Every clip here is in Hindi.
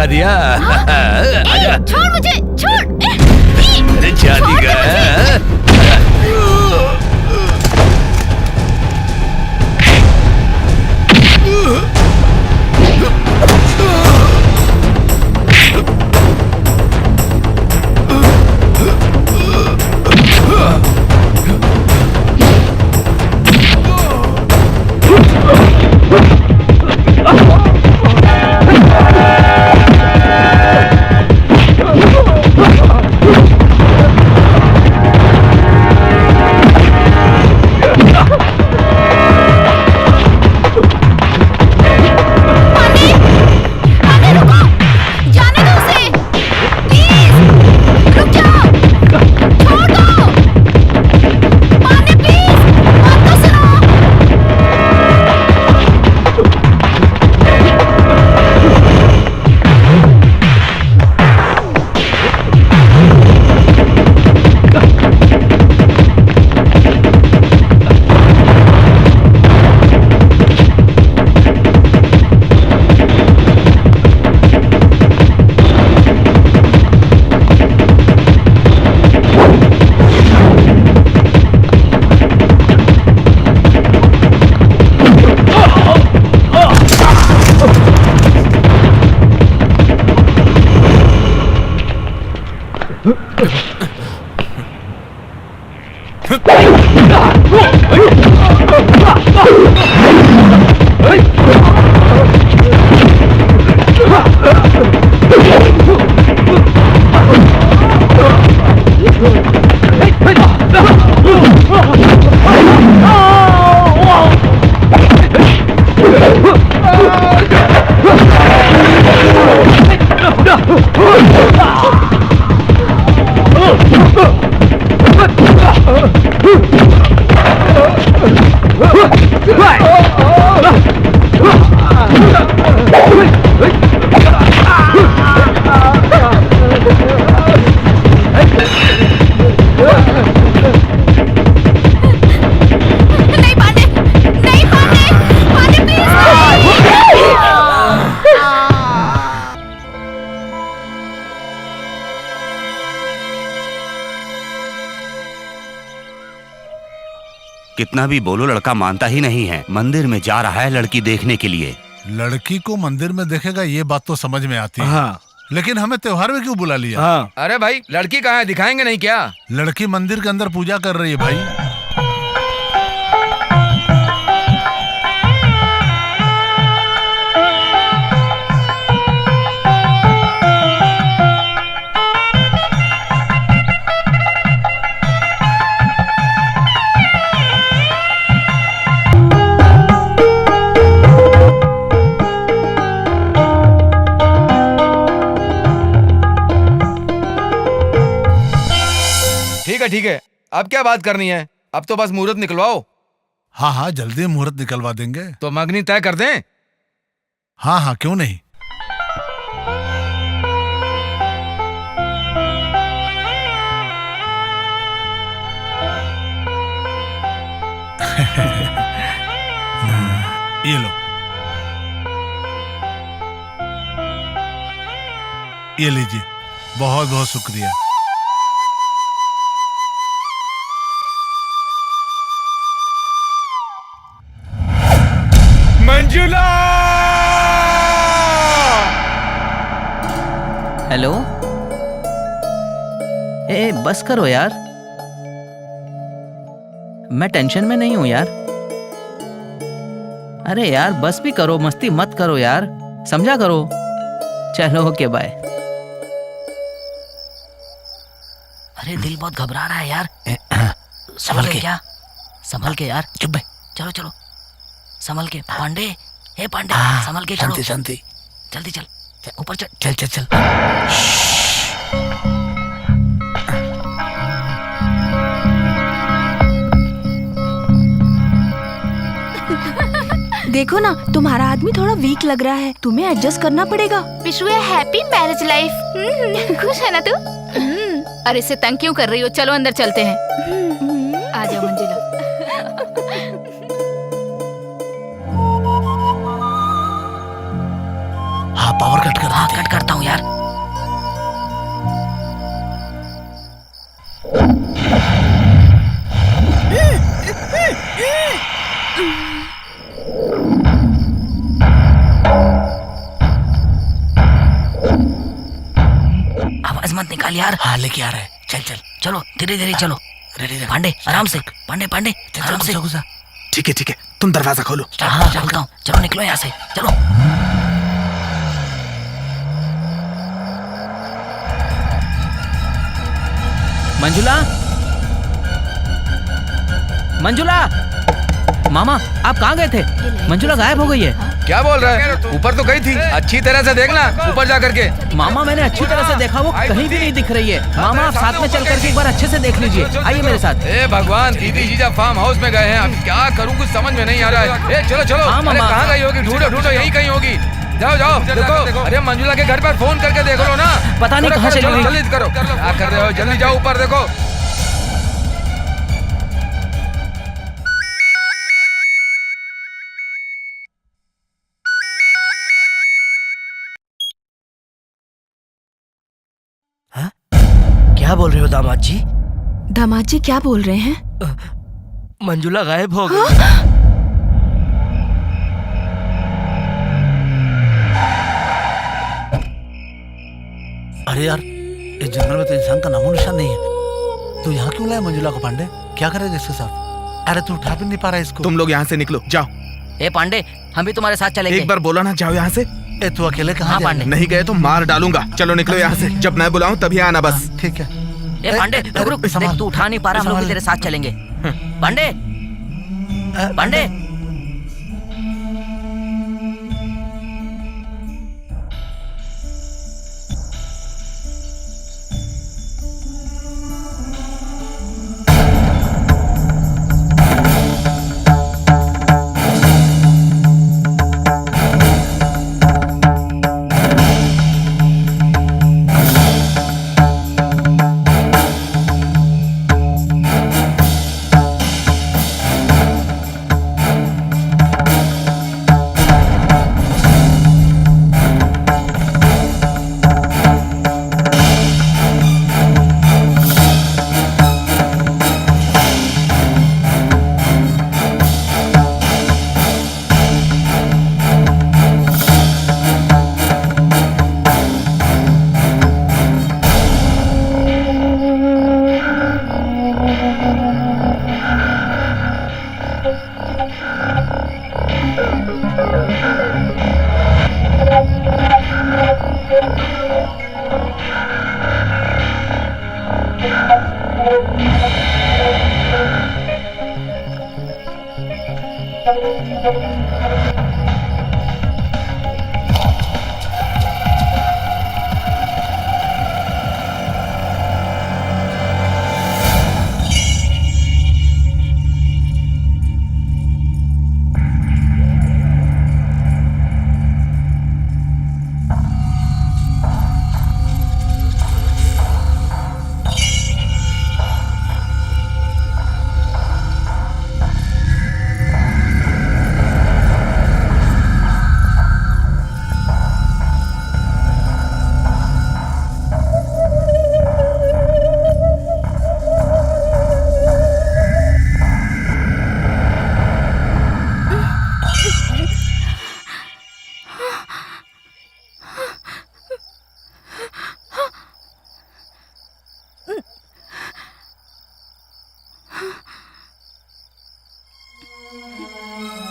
दिखा दिया। आजा। छोड़ मुझे, छोड़। शादी का कितना भी बोलो लड़का मानता ही नहीं है। मंदिर में जा रहा है लड़की देखने के लिए। लड़की को मंदिर में देखेगा ये बात तो समझ में आती है। हाँ। लेकिन हमें त्योहार में क्यों बुला लिया? हाँ। अरे भाई लड़की कहाँ है, दिखाएंगे नहीं क्या? लड़की मंदिर के अंदर पूजा कर रही है भाई। ठीक है, अब क्या बात करनी है? अब तो बस मुहूर्त निकलवाओ। हाँ हाँ जल्दी मुहूर्त निकलवा देंगे। तो मंगनी तय कर दें? हाँ हाँ क्यों नहीं। ये लो, ये लीजिए। बहुत बहुत शुक्रिया। मंजुला! हेलो। ए बस करो यार, मैं टेंशन में नहीं हूं यार। अरे यार बस भी करो, मस्ती मत करो यार, समझा करो। चलो ओके बाय। अरे दिल बहुत घबरा रहा है यार। संभल के। क्या संभल के यार। चुप बे। चलो चलो संभल के। पांडे, हे पांडे संभल के। शांति शांति। जल्दी चल, ऊपर चल। चल चल चल। देखो ना, तुम्हारा आदमी थोड़ा वीक लग रहा है, तुम्हें एडजस्ट करना पड़ेगा। Wish you happy marriage life. खुश है ना तू? अरे इससे तंग क्यों कर रही हो? चलो अंदर चलते हैं। आ जाओ मंजिला। हाँ पावर कट कर हाँ देते कट करता हूँ यार। आवाज मत निकाल यार। हाँ लेके आ रहा है, चल चल चलो धीरे धीरे चलो। रेडी रख। पांडे आराम से, पांडे पांडे चल आराम से। घुसा। ठीक है तुम दरवाजा खोलो। हाँ चलता हूँ, चलो निकलो यहाँ से चलो। मंजुला, मंजुला, मामा आप कहाँ गए थे? मंजुला गायब हो गई है। क्या बोल रहा है? ऊपर तो गई थी, अच्छी तरह से देखना ऊपर जा करके। मामा मैंने अच्छी तरह से देखा, वो कहीं भी नहीं दिख रही है। मामा आप साथ में चल करके एक बार अच्छे से देख लीजिए। आइए मेरे साथ। ए भगवान, दीदी जीजा फार्म हाउस में गए हैं, अब क्या करूं कुछ समझ में नहीं आ रहा है। ए चलो चलो, हाँ, अरे मामा। कहाँ गई होगी? ढूंढो ढूंढो, यहीं कहीं होगी। जाओ जाओ देखो। अरे मंजुला के घर पर फोन करके देख लो ना। पता नहीं कहाँ चली गई। जल्दी करो, क्या कर रहे हो? जल्दी जाओ ऊपर देखो। क्या बोल रहे हो दामाद जी? दामाद जी क्या बोल रहे हैं? मंजुला गायब हो गई। अरे यार, इस जंगल में तो इंसान का नामो निशान नहीं है। तू यहाँ क्यों लाया मंजुला को पांडे? क्या करेगा इसके साथ? अरे तू उठा भी नहीं पा रहा इसको। तुम लोग यहाँ से निकलो, जाओ। ए पांडे हम भी तुम्हारे साथ चलेंगे। एक बार बोला ना, जाओ यहाँ से। ए तू अकेले कहाँ हाँ, जा रहा पांडे। नहीं गए तो मार डालूंगा। चलो निकलो यहाँ से, जब मैं बुलाऊं तभी आना बस। है? ठीक है। ए पांडे रुक रुक, संभाल। देख तू उठा नहीं पा रहा, हम लोग भी तेरे साथ चलेंगे। पांडे पांडे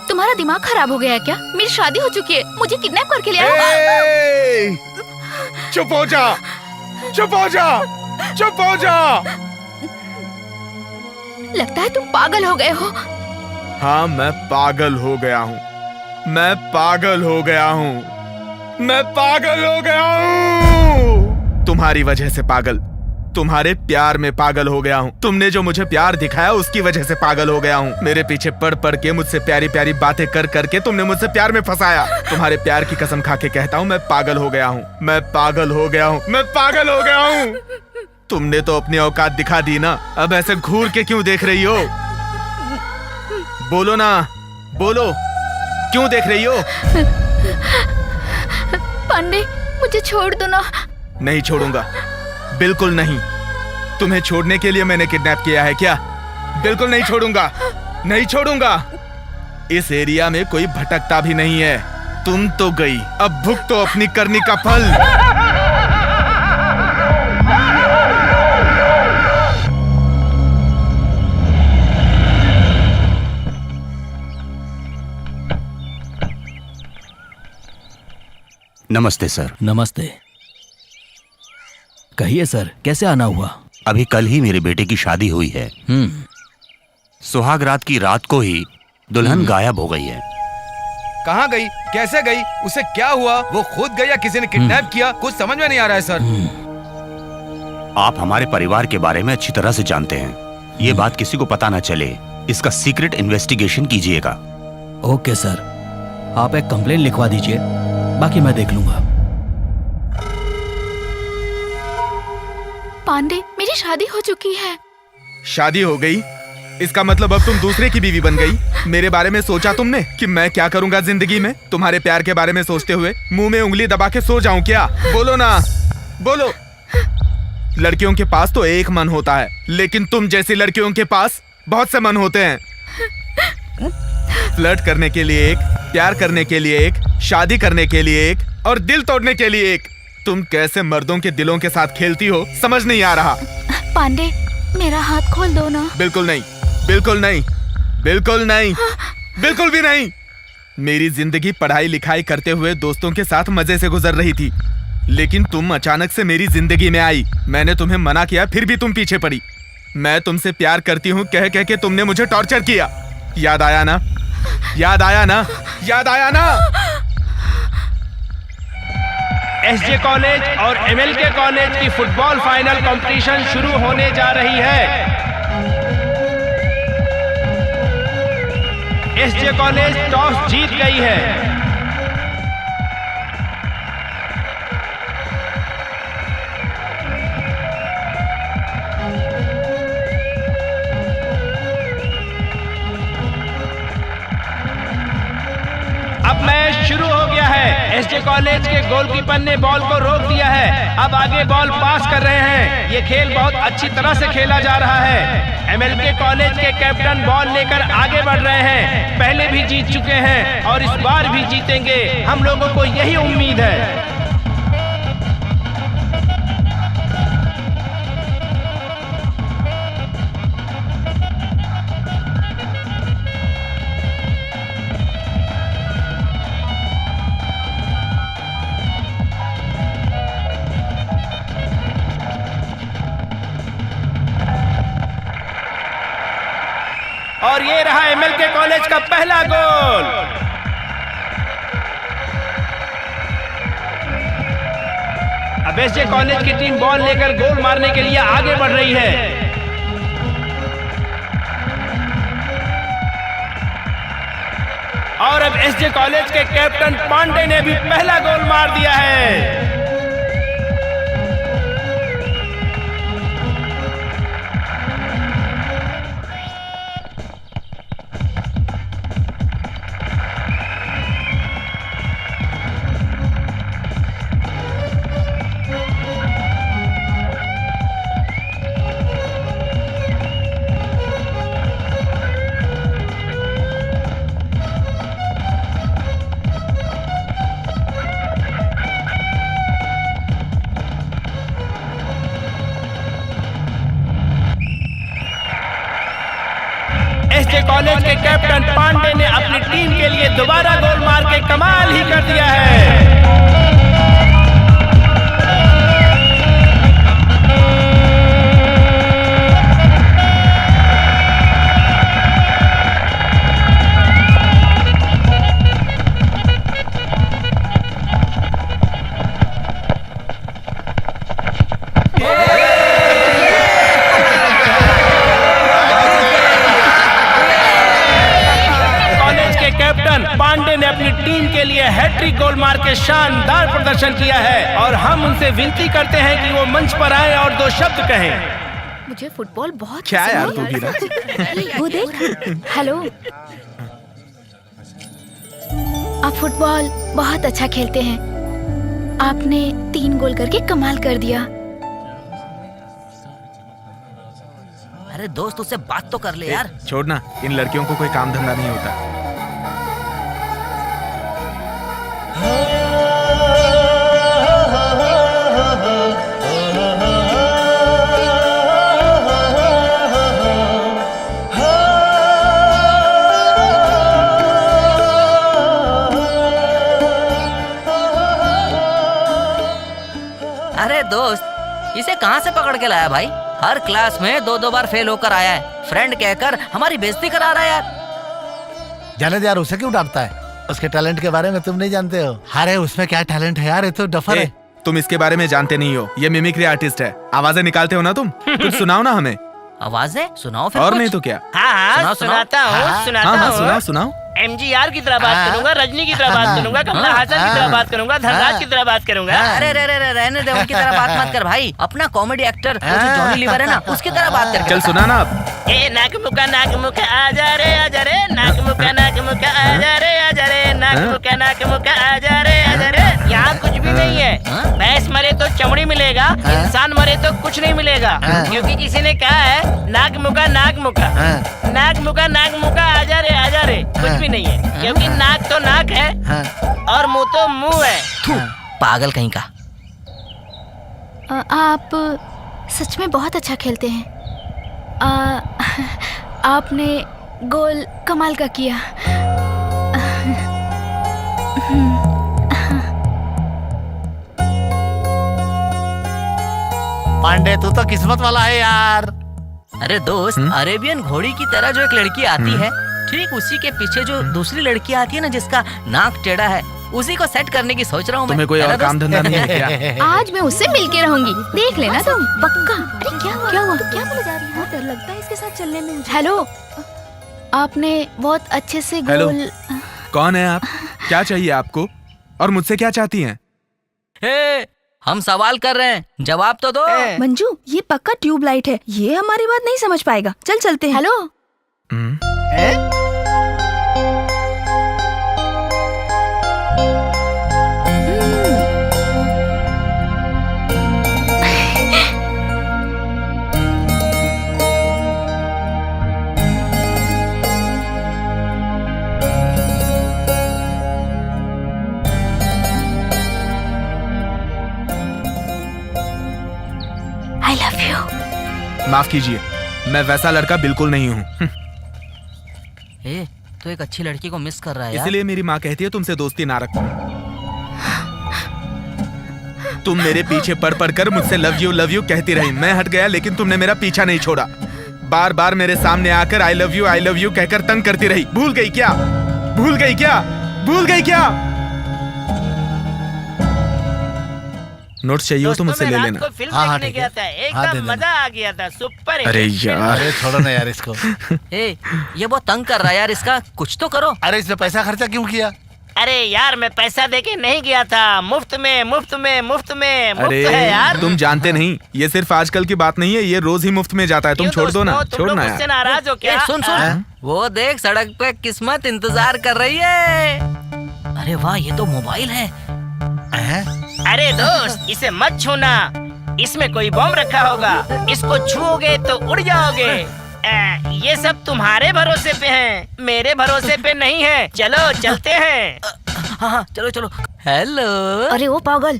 तुम्हारा दिमाग खराब हो गया है क्या? मेरी शादी हो चुकी है, मुझे किडनैप करके ले आओ। ए! चुप हो जा, चुप हो जा, चुप हो जा। लगता है तुम पागल हो गए हो। हाँ मैं पागल हो गया हूँ, मैं पागल हो गया हूँ, मैं पागल हो गया हूँ। तुम्हारी वजह से पागल, तुम्हारे प्यार में पागल हो गया हूँ। तुमने जो मुझे प्यार दिखाया उसकी वजह से पागल हो गया हूँ। मेरे पीछे पड़ पड़ के, मुझसे प्यारी प्यारी बातें कर करके तुमने मुझसे प्यार में फंसाया। तुम्हारे प्यार की कसम खा के कहता हूँ, मैं पागल हो गया हूँ, मैं पागल हो गया हूँ, मैं पागल हो गया हूँ। तुमने तो अपनी औकात दिखा दी ना, अब ऐसे घूर के क्यों देख रही हो? बोलो ना, बोलो, क्यों देख रही हो? पांडे मुझे छोड़ दो ना। नहीं छोड़ूंगा, बिल्कुल नहीं। तुम्हें छोड़ने के लिए मैंने किडनैप किया है क्या? बिल्कुल नहीं छोड़ूंगा, नहीं छोड़ूंगा। इस एरिया में कोई भटकता भी नहीं है। तुम तो गई, अब भुगतो अपनी करनी का फल। नमस्ते सर। नमस्ते। कहिए सर, कैसे आना हुआ? अभी कल ही मेरे बेटे की शादी हुई है। सुहाग रात की रात को ही दुल्हन गायब हो गई है। कहाँ गई, कैसे गई, उसे क्या हुआ? वो खुद गई या किसी ने किडनैप किया? कुछ समझ में नहीं आ रहा है सर। आप हमारे परिवार के बारे में अच्छी तरह से जानते हैं। ये बात किसी को पता ना चले, इसका सीक्रेट इन्वेस्टिगेशन कीजिएगा। ओके सर, आप एक कंप्लेन लिखवा दीजिए, बाकी मैं देख लूंगा। पांडे, मेरी शादी हो चुकी है। शादी हो गई? इसका मतलब अब तुम दूसरे की बीवी बन गई। मेरे बारे में सोचा तुमने कि मैं क्या करूंगा जिंदगी में? तुम्हारे प्यार के बारे में सोचते हुए मुंह में उंगली दबा के सो जाऊं क्या? बोलो ना, बोलो। लड़कियों के पास तो एक मन होता है, लेकिन तुम जैसी लड़कियों के पास बहुत से मन होते हैं। फ्लर्ट करने के लिए एक, प्यार करने के लिए एक, शादी करने के लिए एक और दिल तोड़ने के लिए एक। तुम कैसे मर्दों के दिलों के साथ खेलती हो, समझ नहीं आ रहा। पांडे, मेरा हाथ खोल दो ना। बिल्कुल नहीं, बिल्कुल नहीं, बिल्कुल नहीं, बिल्कुल भी नहीं। मेरी जिंदगी पढ़ाई लिखाई करते हुए दोस्तों के साथ मजे से गुजर रही थी, लेकिन तुम अचानक से मेरी जिंदगी में आई। मैंने तुम्हें मना किया, फिर भी तुम पीछे पड़ी। मैं तुमसे प्यार करती हूँ कह कह के तुमने मुझे टॉर्चर किया। याद आया ना, याद आया ना, याद आया ना? एसजे कॉलेज और एमएलके कॉलेज की फुटबॉल फाइनल कंपटीशन शुरू होने जा रही है। एसजे कॉलेज टॉस जीत गई है। अब मैच शुरू हो गया है। एसजे कॉलेज के गोलकीपर ने बॉल को रोक दिया है। अब आगे बॉल पास कर रहे हैं। ये खेल बहुत अच्छी तरह से खेला जा रहा है। एमएलके कॉलेज के कैप्टन बॉल लेकर आगे बढ़ रहे हैं। पहले भी जीत चुके हैं और इस बार भी जीतेंगे, हम लोगों को यही उम्मीद है। और ये रहा एमएलके कॉलेज का पहला गोल। अब एसजे कॉलेज की टीम बॉल लेकर गोल मारने के लिए आगे बढ़ रही है। और अब एसजे कॉलेज के कैप्टन पांडे ने भी पहला गोल मार दिया है। एसजे कॉलेज के कैप्टन पांडे ने अपनी टीम के लिए दोबारा गोल मार के कमाल ही कर दिया है। पांडे ने अपनी टीम के लिए हैट्रिक गोल मार के शानदार प्रदर्शन किया है और हम उनसे विनती करते हैं कि वो मंच पर आए और दो शब्द कहें। मुझे फुटबॉल बहुत क्या यार पसंद तू है। भी ना? वो देख। हेलो, आप फुटबॉल बहुत अच्छा खेलते हैं। आपने 3 गोल करके कमाल कर दिया। अरे दोस्त उससे बात तो कर ले यार। छोड़ ना, इन लड़कियों को कोई काम धंधा नहीं होता। अरे दोस्त इसे कहाँ से पकड़ के लाया भाई? हर क्लास में 2-2 बार फेल होकर आया है। फ्रेंड कहकर हमारी बेइज्जती करा रहा है यार। जाने दे यार, उसे क्यों डांटता है? उसके टैलेंट के बारे में तुम नहीं जानते हो। अरे उसमें क्या टैलेंट है यार, ये तो डफर है। तुम इसके बारे में जानते नहीं हो, ये मिमिक्री आर्टिस्ट है। आवाजें निकालते हो ना तुम, कुछ सुनाओ ना हमें। आवाजें सुनाओ फिर और कुछ। नहीं तो क्या। हाँ सुनाता हूँ सुनाओ सुनाओ। MGR की तरह बात करूंगा, रजनी की तरह बात करूंगा, कमला हासन की तरह बात करूंगा, धनराज की तरह बात करूंगा। अरे रहने दे, उनकी तरह बात मत कर भाई। अपना कॉमेडी एक्टर वो जो जॉनी लीवर है ना, उसकी तरह बात कर। चल सुना ना अब। ए नाक मुका आजा रे नाक मुका आजा रे नाक मुका आजा रे यहाँ कुछ भी नहीं है। भैंस मरे तो चमड़ी मिलेगा, इंसान मरे तो कुछ नहीं मिलेगा। क्योंकि किसी ने कहा है नाक मुका आजा रे कुछ भी नहीं है। क्योंकि नाक तो नाक है और मुंह तो मुंह है। पागल कहीं का। आप सच में बहुत अच्छा खेलते हैं। आपने गोल कमाल का किया। पांडे तू तो किस्मत वाला है यार। अरे दोस्त अरेबियन घोड़ी की तरह जो एक लड़की आती है, ठीक उसी के पीछे जो दूसरी लड़की आती है ना, जिसका नाक टेढ़ा है, उसी को सेट करने की सोच रहा हूँ। तुम्हें कोई और काम धंधा नहीं है क्या? आज मैं उससे मिलके रहूंगी, देख लेना तुम पक्का। अरे क्या हुआ? क्या बोले जा रही है? डर लगता है इसके साथ चलने में मुझे। हेलो, आपने बहुत अच्छे से हेलो। गोल। कौन है आप? क्या चाहिए आपको? और मुझसे क्या चाहती हैं? हम सवाल कर रहे हैं, जवाब तो दो। मंजू ये पक्का ट्यूबलाइट है, ये हमारी बात नहीं समझ पाएगा। चल चलते हैं। Hello, I love you. माफ कीजिए, मैं वैसा लड़का बिल्कुल नहीं हूँ। तो एक अच्छी लड़की को मिस कर रहा है यार। इसलिए मेरी माँ कहती है तुमसे दोस्ती ना रखो। तुम मेरे पीछे पड़ कर मुझसे लव यू कहती रही। मैं हट गया लेकिन तुमने मेरा पीछा नहीं छोड़ा। बार बार मेरे सामने आकर आई लव यू कहकर तंग करती रही। भूल गई क्या? नोट्स चाहिए हो तो मुझसे ले लेना। फिल्म हाँ, देखने ठीक गया है। था, हाँ, दे एकदम देना। मजा आ गया था, सुपर है। अरे यार, अरे छोड़ो ना यार इसको। ये बहुत तंग कर रहा है यार, इसका कुछ तो करो। अरे इसने पैसा खर्चा क्यों किया? अरे यार मैं पैसा देके नहीं गया था, मुफ्त में है यार। तुम जानते नहीं, ये सिर्फ आजकल की बात नहीं है, ये रोज ही मुफ्त में जाता है। तुम छोड़ दो ना, छोड़ना मुझसे यार। नाराज हो क्या? सुन वो देख सड़क पे किस्मत इंतजार कर रही है। अरे वाह, ये तो मोबाइल है। अरे दोस्त इसे मत छूना, इसमें कोई बम रखा होगा। इसको छूओगे तो उड़ जाओगे। ये सब तुम्हारे भरोसे पे है, मेरे भरोसे पे नहीं है। चलो चलते हैं। हाँ चलो। हेलो। अरे ओ पागल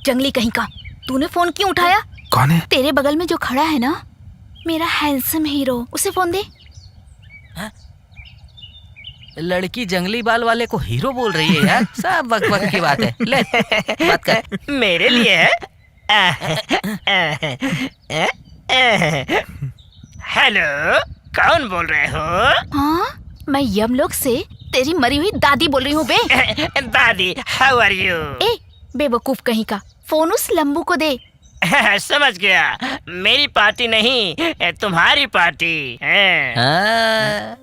जंगली कहीं का, तूने फोन क्यों उठाया? कौन है? तेरे बगल में जो खड़ा है ना, मेरा हैंडसम हीरो, उसे फोन दे। लड़की जंगली बाल वाले को हीरो बोल रही है यार, सब वक्त की बात है। ले बात कर। मेरे लिए है। हेलो, कौन बोल रहे हो? हाँ, मैं यमलोक से तेरी मरी हुई दादी बोल रही हूँ बे। दादी, हाउ आर यू? ए बेवकूफ कहीं का, फोन उस लंबू को दे। समझ गया, मेरी पार्टी नहीं, तुम्हारी पार्टी है।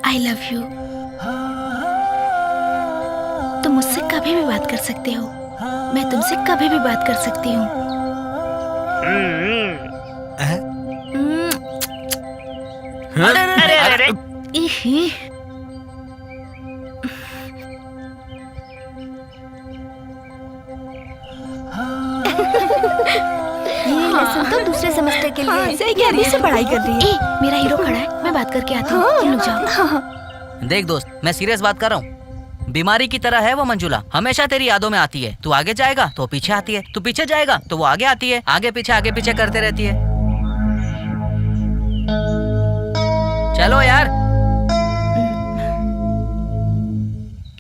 I love you. तुम मुझसे कभी भी बात कर सकते हो, मैं तुमसे कभी भी बात कर सकती हूँ। अरे इही। ये लेसन तो दूसरे सेमेस्टर के लिए है। सही कह रही है, पढ़ाई कर रही है। मेरा हीरो खड़ा है, मैं बात करके आती हूँ। तुम लोग जाओ। देख दोस्त, मैं सीरियस बात कर रहा हूँ। बीमारी की तरह है वो मंजुला, हमेशा तेरी यादों में आती है। तू आगे जाएगा तो पीछे आती है, तू पीछे जाएगा तो वो आगे आती है, आगे पीछे करते रहती है। चलो यार।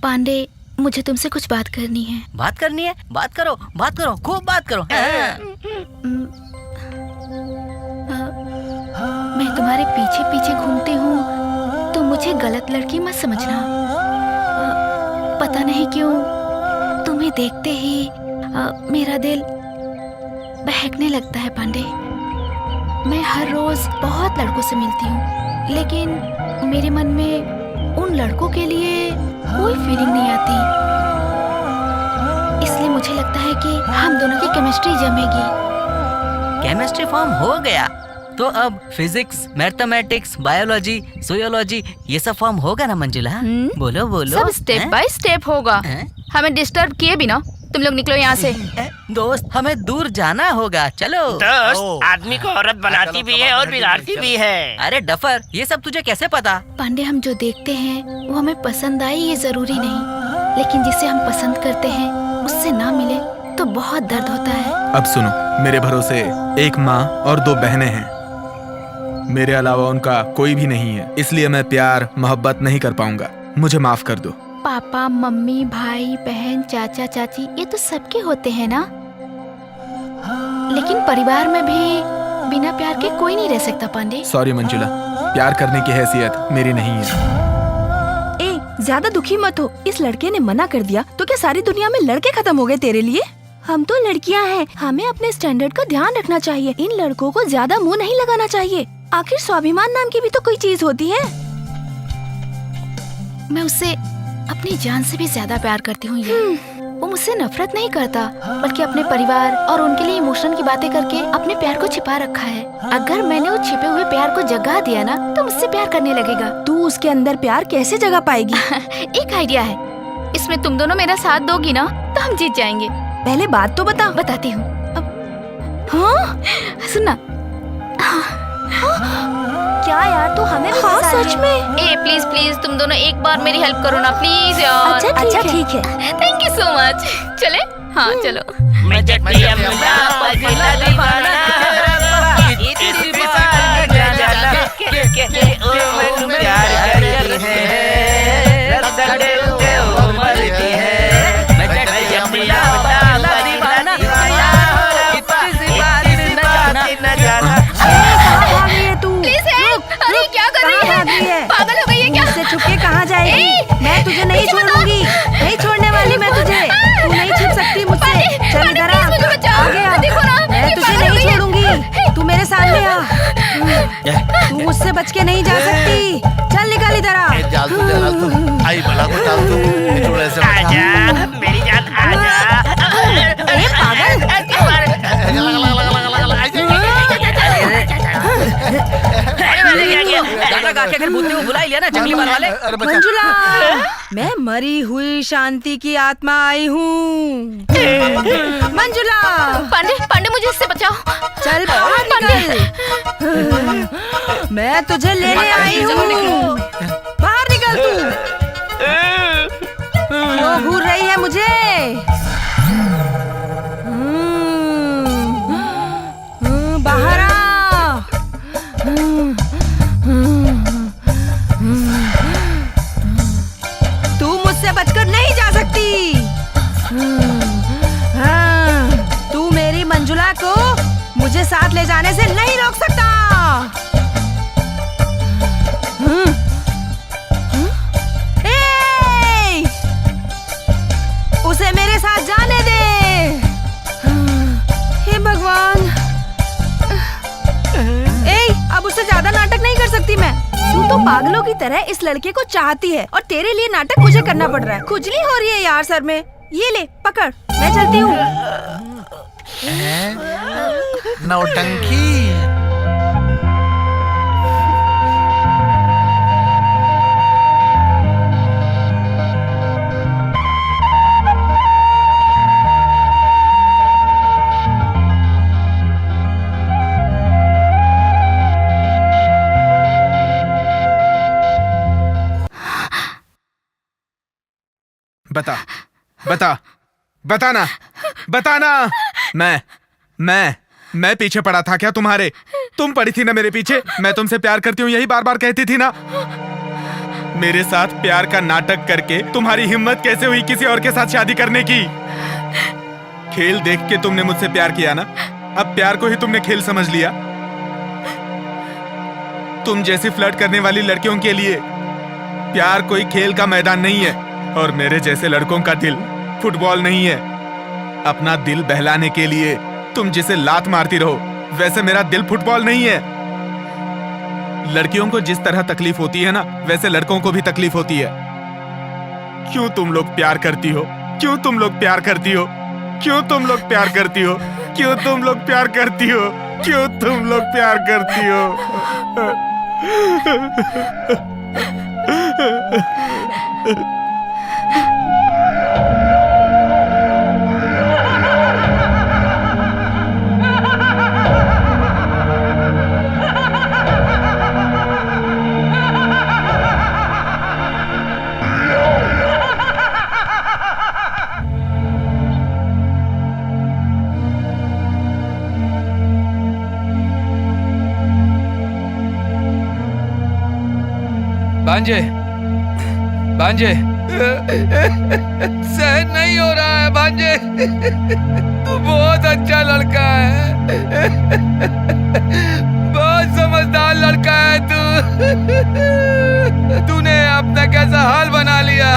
पांडे, मुझे तुमसे कुछ बात करनी है। बात करनी है? बात करो, खूब बात करो। मैं तुम्हारे पीछे पीछे घूमती हूँ तो मुझे गलत लड़की मत समझना। पता नहीं क्यों तुम्हें देखते ही मेरा दिल बहकने लगता है पांडे। मैं हर रोज बहुत लड़कों से मिलती हूँ, लेकिन मेरे मन में उन लड़कों के लिए कोई फीलिंग नहीं आती। इसलिए मुझे लगता है कि हम दोनों की केमिस्ट्री जमेगी। केमिस्ट्री फॉर्म हो गया तो अब फिजिक्स, मैथमेटिक्स, बायोलॉजी, सोयोलॉजी ये सब फॉर्म होगा ना मंजुला? बोलो बोलो। सब स्टेप बाय स्टेप होगा। हमें डिस्टर्ब किए बिना तुम लोग निकलो यहाँ से। दोस्त, हमें दूर जाना होगा, चलो। दोस्त, आदमी को औरत बनाती भी है और बिगाड़ती भी है। अरे डफर, ये सब तुझे कैसे पता? पांडे, हम जो देखते हैं वो हमें पसंद आए ये जरूरी नहीं, लेकिन जिसे हम पसंद करते हैं उससे ना मिले तो बहुत दर्द होता है। अब सुनो, मेरे भरोसे एक माँ और 2 बहनें हैं। मेरे अलावा उनका कोई भी नहीं है, इसलिए मैं प्यार मोहब्बत नहीं कर पाऊंगा। मुझे माफ कर दो। पापा, मम्मी, भाई, बहन, चाचा, चाची ये तो सबके होते हैं ना, लेकिन परिवार में भी बिना प्यार के कोई नहीं रह सकता पांडे। सॉरी मंजुला, प्यार करने की हैसियत मेरी नहीं है। ए, ज्यादा दुखी मत हो। इस लड़के ने मना कर दिया तो क्या सारी दुनिया में लड़के खत्म हो गए तेरे लिए? हम तो लड़कियां हैं, हमें अपने स्टैंडर्ड का ध्यान रखना चाहिए। इन लड़कों को ज्यादा मुंह नहीं लगाना चाहिए। आखिर स्वाभिमान नाम की भी तो कोई चीज होती है। मैं उससे अपनी जान से भी ज्यादा प्यार करती हूँ यार। वो मुझसे नफरत नहीं करता, बल्कि अपने परिवार और उनके लिए इमोशन की बातें करके अपने प्यार को छिपा रखा है। अगर मैंने वो छिपे हुए प्यार को जगा दिया ना तो मुझसे प्यार करने लगेगा। तू उसके अंदर प्यार कैसे जगा पाएगी? एक आइडिया है, इसमें तुम दोनों मेरा साथ दोगी ना तो हम जीत जाएंगे। पहले बात तो बता। बताती हूँ। हाँ? सुनना। क्या यार, तू हमें भी फंसा रही है। सच में? ए प्लीज प्लीज तुम दोनों एक बार मेरी हेल्प करो ना प्लीज यार। अच्छा ठीक है। Thank you so much. चले? हाँ चलो। मैं जट्टी अम्मा पगला दीवाना, इसी बात न जाना के ओ मैं प्यार करती है, रद्द के ओ मरती है। मैं जट्टी अम्मा पगला दीवाना, इसी बात न जाना। अरे क्या कर रही है? पागल हो गई है क्या? मुझसे छुप के कहाँ जाएगी? मैं तुझे नहीं छोड़ूंगी, नहीं छोड़ने वाली मैं तुझे। तू नहीं छुप सकती मुझसे। चल इधर आ, आगे आ। मैं तुझे नहीं छोड़ूंगी, तू मेरे सामने आ। तू मुझसे बच के नहीं जा सकती। चल निकल इधर आ। जाल तू आई भला को डाल तू जोड़े से आजा मेरी जान, आजा। ए पागल, गाना गा के अगर भूतने को बुला ही लिया ना जंगली बाल वाले। मंजुला, मैं मरी हुई शांति की आत्मा आई हूँ। मंजुला, पांडे मुझे इससे बचाओ। चल बाहर निकल। मैं तुझे लेने आई हूँ। बाहर निकल तू। क्यों घूर रही है मुझे? बाहर आ। तू मुझसे बचकर नहीं जा सकती। तू मेरी मंजुला को मुझे साथ ले जाने से नहीं रोक सकता। उसे मेरे साथ जाने दे। हे भगवान, अब उससे ज्यादा नाटक नहीं कर सकती मैं। तू तो पागलों की तरह इस लड़के को चाहती है और तेरे लिए नाटक मुझे करना पड़ रहा है। खुजली हो रही है यार सर में। ये ले पकड़, मैं चलती हूँ। नौटंकी। बता बता बताना बताना। मैं पीछे पड़ा था क्या तुम्हारे? तुम पड़ी थी ना मेरे पीछे। मैं तुमसे प्यार करती हूँ यही बार बार कहती थी ना। मेरे साथ प्यार का नाटक करके तुम्हारी हिम्मत कैसे हुई किसी और के साथ शादी करने की? खेल देख के तुमने मुझसे प्यार किया ना, अब प्यार को ही तुमने खेल समझ लिया। तुम जैसी फ्लर्ट करने वाली लड़कियों के लिए प्यार कोई खेल का मैदान नहीं है, और मेरे जैसे लड़कों का दिल फुटबॉल नहीं है। अपना दिल बहलाने के लिए तुम जिसे लात मारती रहो, वैसे मेरा दिल फुटबॉल नहीं है। लड़कियों को जिस तरह तकलीफ होती है ना, वैसे लड़कों को भी तकलीफ होती है। क्यों तुम लोग प्यार करती हो? क्यों तुम लोग प्यार करती हो? क्यों तुम लोग प्यार करती हो? क्यों तुम लोग प्यार करती हो? क्यों तुम लोग प्यार करती हो? भांजे, भांजे, सहन नहीं हो रहा है भांजे। तू बहुत अच्छा लड़का है, बहुत समझदार लड़का है तू। तूने अपना कैसा हाल बना लिया।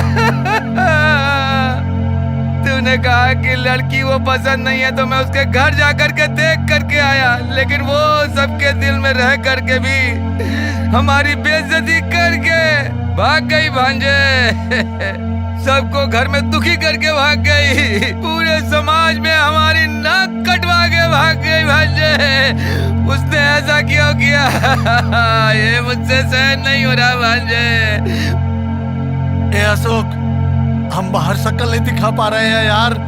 तूने कहा कि लड़की वो पसंद नहीं है, तो मैं उसके घर जाकर के देख करके आया, लेकिन वो सबके दिल में रह करके भी हमारी बेइज्जती करके भाग गई भांजे। सबको घर में दुखी करके भाग गई, पूरे समाज में हमारी नाक कटवा के भाग गई भांजे। उसने ऐसा क्यों किया? ये मुझसे सहन नहीं हो रहा भांजे। ए अशोक, हम बाहर शक्ल नहीं दिखा पा रहे हैं यार।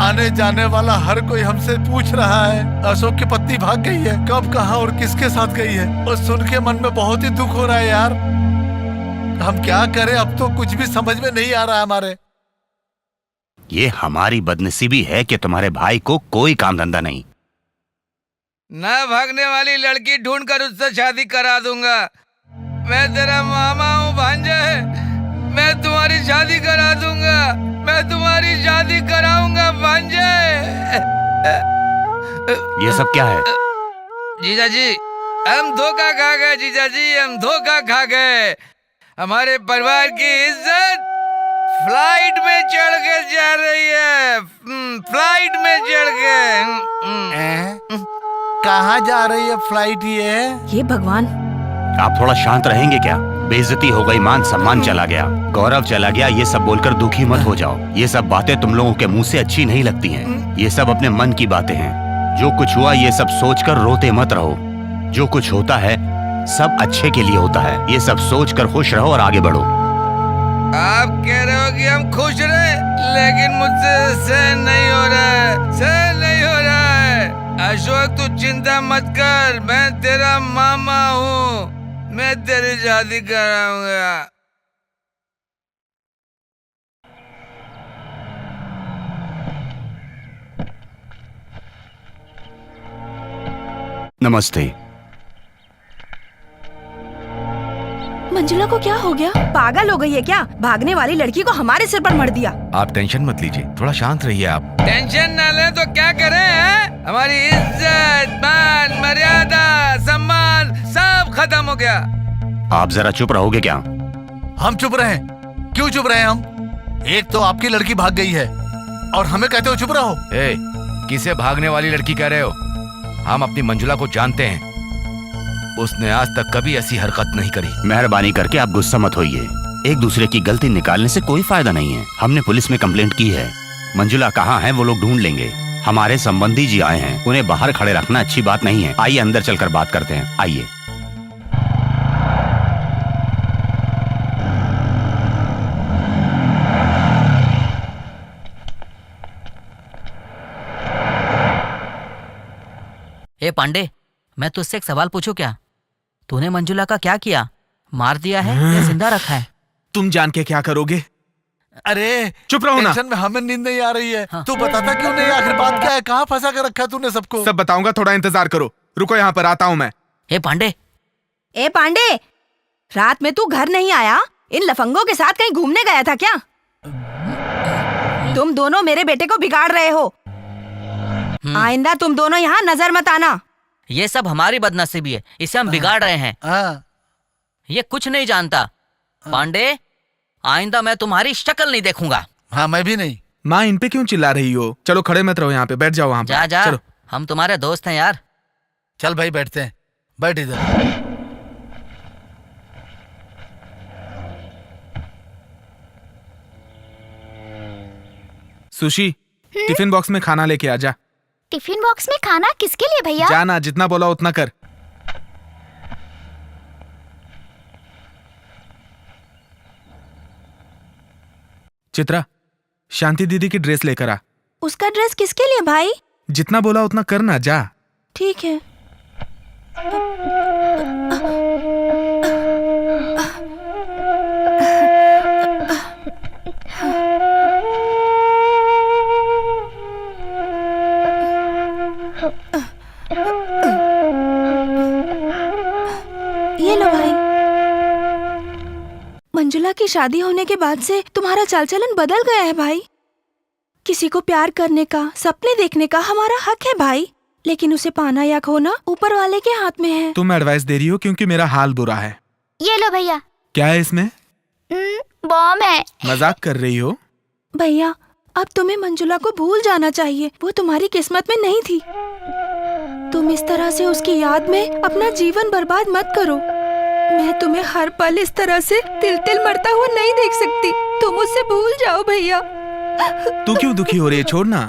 आने जाने वाला हर कोई हमसे पूछ रहा है अशोक की पत्नी भाग गई है, कब, कहाँ और किसके साथ गई है। और सुन के मन में बहुत ही दुख हो रहा है यार। हम क्या करें, अब तो कुछ भी समझ में नहीं आ रहा है हमारे। ये हमारी बदनसीबी है कि तुम्हारे भाई को कोई काम धंधा नहीं। ना भागने वाली लड़की ढूंढ कर उससे शादी करा दूंगा। मैं तेरा मामा हूँ भांजे, मैं तुम्हारी शादी करा दूंगा। मैं तुम्हारी शादी कराऊंगा भांजे। ये सब क्या है? जीजा जी, हम धोखा खा गए। जीजा जी, हम धोखा खा गए। हमारे परिवार की इज्जत फ्लाइट में चढ़ के जा रही है, फ्लाइट में चढ़ के। कहाँ जा रही है फ्लाइट ये भगवान। आप थोड़ा शांत रहेंगे क्या? बेइज्जती हो गई, मान सम्मान चला गया, गौरव चला गया। ये सब बोलकर दुखी मत हो जाओ। ये सब बातें तुम लोगों के मुंह से अच्छी नहीं लगती हैं। ये सब अपने मन की बातें हैं। जो कुछ हुआ ये सब सोचकर रोते मत रहो। जो कुछ होता है सब अच्छे के लिए होता है। ये सब सोचकर खुश रहो और आगे बढ़ो। आप कह रहे हो कि हम खुश रहे, लेकिन मुझसे सहन नहीं हो रहा है, सहन नहीं हो रहा है। अशोक, तू चिंता मत कर, मैं तेरा मामा हूँ, मैं तेरी शादी कराऊंगा। नमस्ते। मंजुला को क्या हो गया? पागल हो गई है क्या? भागने वाली लड़की को हमारे सिर पर मर दिया। आप टेंशन मत लीजिए, थोड़ा शांत रहिए आप। टेंशन ना ले तो क्या करें हैं? हमारी इज्जत, मान, मर्यादा, सम्मान सब खत्म हो गया। आप जरा चुप रहोगे क्या? हम चुप रहे? क्यों चुप रहे हम? एक तो आपकी लड़की भाग गई है और हमें कहते हो चुप रहो। ए, किसे भागने वाली लड़की कह रहे हो? हम अपनी मंजुला को जानते हैं, उसने आज तक कभी ऐसी हरकत नहीं करी। मेहरबानी करके आप गुस्सा मत होइए। एक दूसरे की गलती निकालने से कोई फायदा नहीं है। हमने पुलिस में कंप्लेंट की है। मंजुला कहाँ है वो लोग ढूंढ लेंगे। हमारे संबंधी जी आए हैं, उन्हें बाहर खड़े रखना अच्छी बात नहीं है। आइए अंदर चलकर बात करते हैं, आइए। ए पांडे, मैं तुझसे एक सवाल पूछूं क्या? तूने मंजुला का क्या किया? मार दिया है या जिंदा रखा है? तुम जान के क्या करोगे? अरे चुप रहो ना। टेंशन में हमें नींद नहीं आ रही है। हाँ। तू बताता क्यों नहीं? आखिर बात क्या है? कहाँ फंसा कर रखा तूने सबको? सब बताऊंगा, थोड़ा इंतजार करो। रुको, यहाँ पर आता हूँ मैं। हे पांडे, ए पांडे, रात में तू घर नहीं आया? इन लफंगों के साथ कहीं घूमने गया था क्या? तुम दोनों मेरे बेटे को बिगाड़ रहे हो। आइंदा तुम दोनों यहाँ नजर मत आना। ये सब हमारी बदनसीबी है, इसे हम बिगाड़ रहे हैं। हाँ। ये कुछ नहीं जानता। पांडे, आइंदा मैं तुम्हारी शक्ल नहीं देखूंगा। हाँ, मैं भी नहीं। माँ, इन पे क्यों चिल्ला रही हो? चलो खड़े मत रहो, यहाँ पे बैठ जाओ। वहाँ जा पर जा, चलो। हम तुम्हारे दोस्त हैं यार। चल भाई, बैठते हैं। बैठ इधर। सुशी, टिफिन बॉक्स में खाना लेके आ जा। टिफिन बॉक्स में खाना किसके लिए भैया? जाना, जितना बोला उतना कर। चित्रा, शांति दीदी की ड्रेस लेकर आ। उसका ड्रेस किसके लिए भाई? जितना बोला उतना करना, जा। ठीक है। ये लो भाई। मंजुला की शादी होने के बाद से तुम्हारा चाल चलन बदल गया है भाई। किसी को प्यार करने का, सपने देखने का हमारा हक है भाई, लेकिन उसे पाना या खोना ऊपर वाले के हाथ में है। तुम एडवाइस दे रही हो क्योंकि मेरा हाल बुरा है। ये लो भैया। क्या है इसमें? बॉम्ब है। मजाक कर रही हो? भैया, अब तुम्हें मंजुला को भूल जाना चाहिए। वो तुम्हारी किस्मत में नहीं थी। तुम इस तरह से उसकी याद में अपना जीवन बर्बाद मत करो। मैं तुम्हें हर पल इस तरह से तिल तिल मरता हुआ नहीं देख सकती। तुम उससे भूल जाओ भैया। तू क्यों दुखी हो रही है? छोड़ना।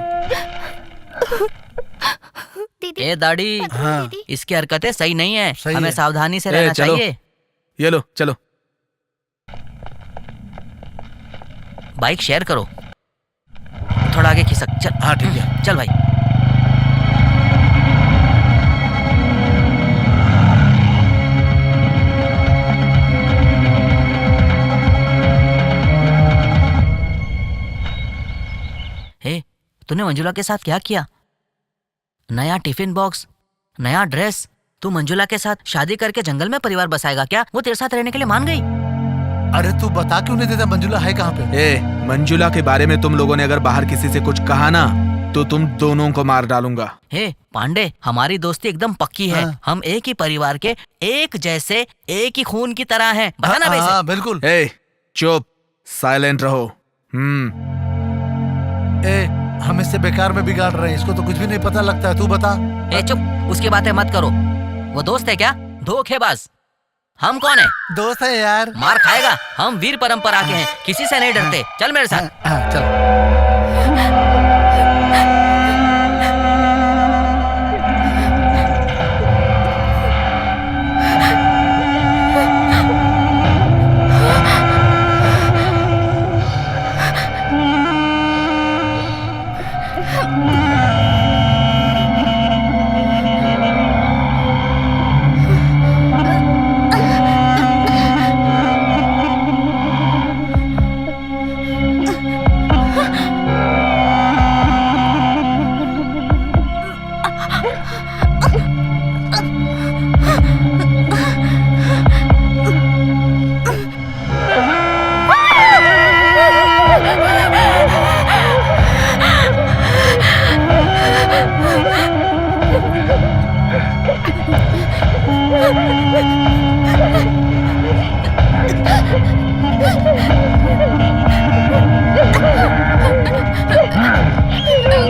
दीदी, ए दाढ़ी, हाँ। दीदी। इसकी हरकतें सही नहीं है। सही हमें है। सावधानी से ए, रहना चलो। चाहिए। ये लो, चलो। बाइक शेयर करो। थोड़ा आगे खिसक। चल। हाँ, ठीक है। चल भाई। हे, तूने मंजुला के साथ क्या किया? नया टिफिन बॉक्स, नया ड्रेस। तू मंजुला के साथ शादी करके जंगल में परिवार बसाएगा क्या? वो तेरे साथ रहने के लिए मान गई। अरे तू बता क्यों नहीं देता? मंजुला है कहाँ पे? ए, मंजुला के बारे में तुम लोगों ने अगर बाहर किसी से कुछ कहा ना, तो तुम दोनों को मार डालूंगा। हे पांडे, हमारी दोस्ती एकदम पक्की है। हाँ। हम एक ही परिवार के, एक जैसे, एक ही खून की तरह हैं। बता ना वैसे। हाँ, बिल्कुल। ए, चुप, साइलेंट रहो। ए, हम इससे बेकार में बिगाड़ रहे हैं। इसको तो कुछ भी नहीं पता लगता है। तू बता। ए चुप, उसकी बातें मत करो। वो दोस्त है क्या? धोखेबाज। हम कौन है? दोस्त है यार। मार खाएगा। हम वीर परंपरा के हैं, किसी से नहीं डरते। चल मेरे साथ। हाँ, चल।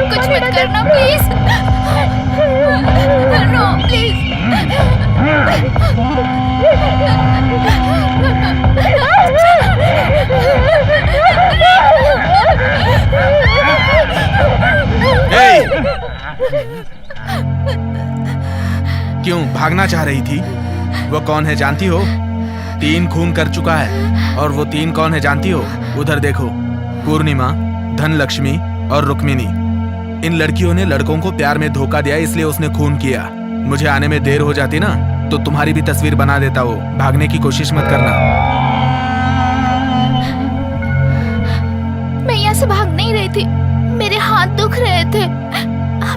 कुछ मत करना प्लीज। No please. क्यों भागना चाह रही थी? वो कौन है जानती हो? 3 खून कर चुका है। और वो 3 कौन है जानती हो? उधर देखो, पूर्णिमा, धनलक्ष्मी और रुक्मिणी। इन लड़कियों ने लड़कों को प्यार में धोखा दिया, इसलिए उसने खून किया। मुझे आने में देर हो जाती ना, तो तुम्हारी भी तस्वीर बना देता वो। भागने की कोशिश मत करना। थी, मेरे हाथ दुख रहे थे।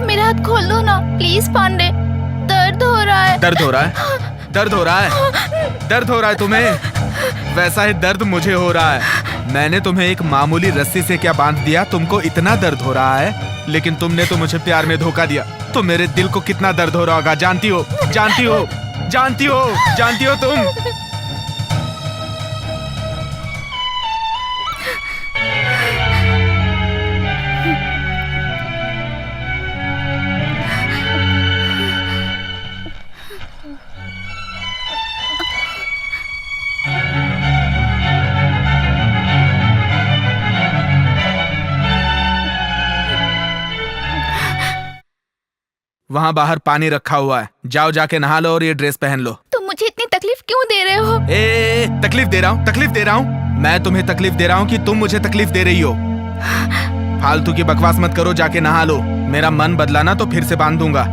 मेरे हाथ खोल दो ना प्लीज पांडे, दर्द हो रहा है। दर्द हो रहा है? दर्द हो रहा है? दर्द हो रहा है तुम्हें? वैसा ही दर्द मुझे हो रहा है। मैंने तुम्हें एक मामूली रस्सी से क्या बांध दिया, तुमको इतना दर्द हो रहा है? लेकिन तुमने तो मुझे प्यार में धोखा दिया। तो मेरे दिल को कितना दर्द हो रहा होगा, जानती हो? जानती हो? जानती हो? जानती हो तुम? वहाँ बाहर पानी रखा हुआ है, जाओ जाके नहा लो और ये ड्रेस पहन लो। तुम मुझे इतनी तकलीफ क्यों दे रहे हो? तकलीफ दे रहा हूँ? तकलीफ दे रहा हूँ? मैं तुम्हें तकलीफ दे रहा हूँ कि तुम मुझे तकलीफ दे रही हो? फालतू की बकवास मत करो, जाके नहा लो। मेरा मन बदला ना तो फिर से बांध दूंगा।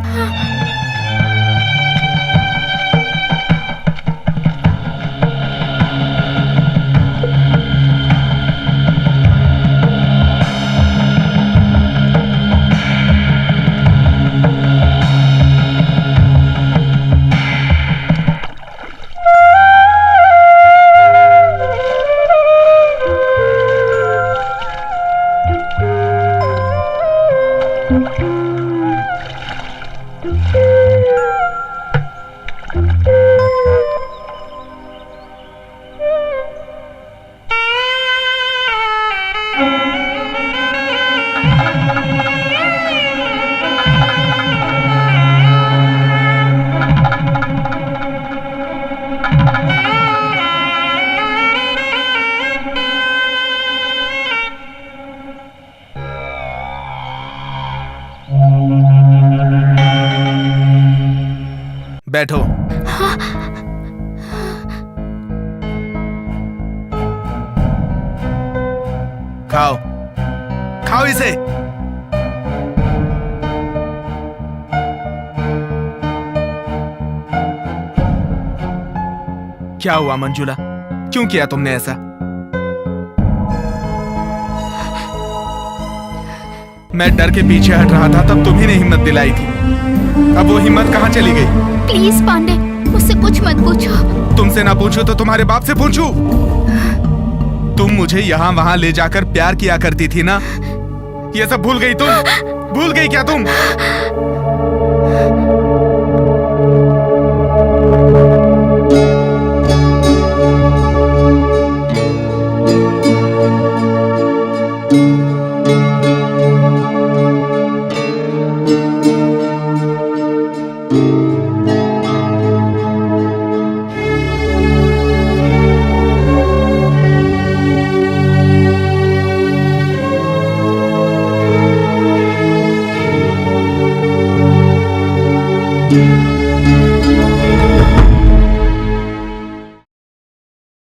बैठो। खाओ, खाओ इसे। क्या हुआ मंजुला, क्यों किया तुमने ऐसा? मैं डर के पीछे हट रहा था, तब तुम्ही ने हिम्मत दिलाई थी। अब वो हिम्मत कहाँ चली गई? प्लीज पांडे, मुझसे कुछ मत पूछो। तुमसे ना पूछूं तो तुम्हारे बाप से पूछूं? तुम मुझे यहाँ वहाँ ले जाकर प्यार किया करती थी ना, ये सब भूल गई तुम? भूल गई क्या तुम?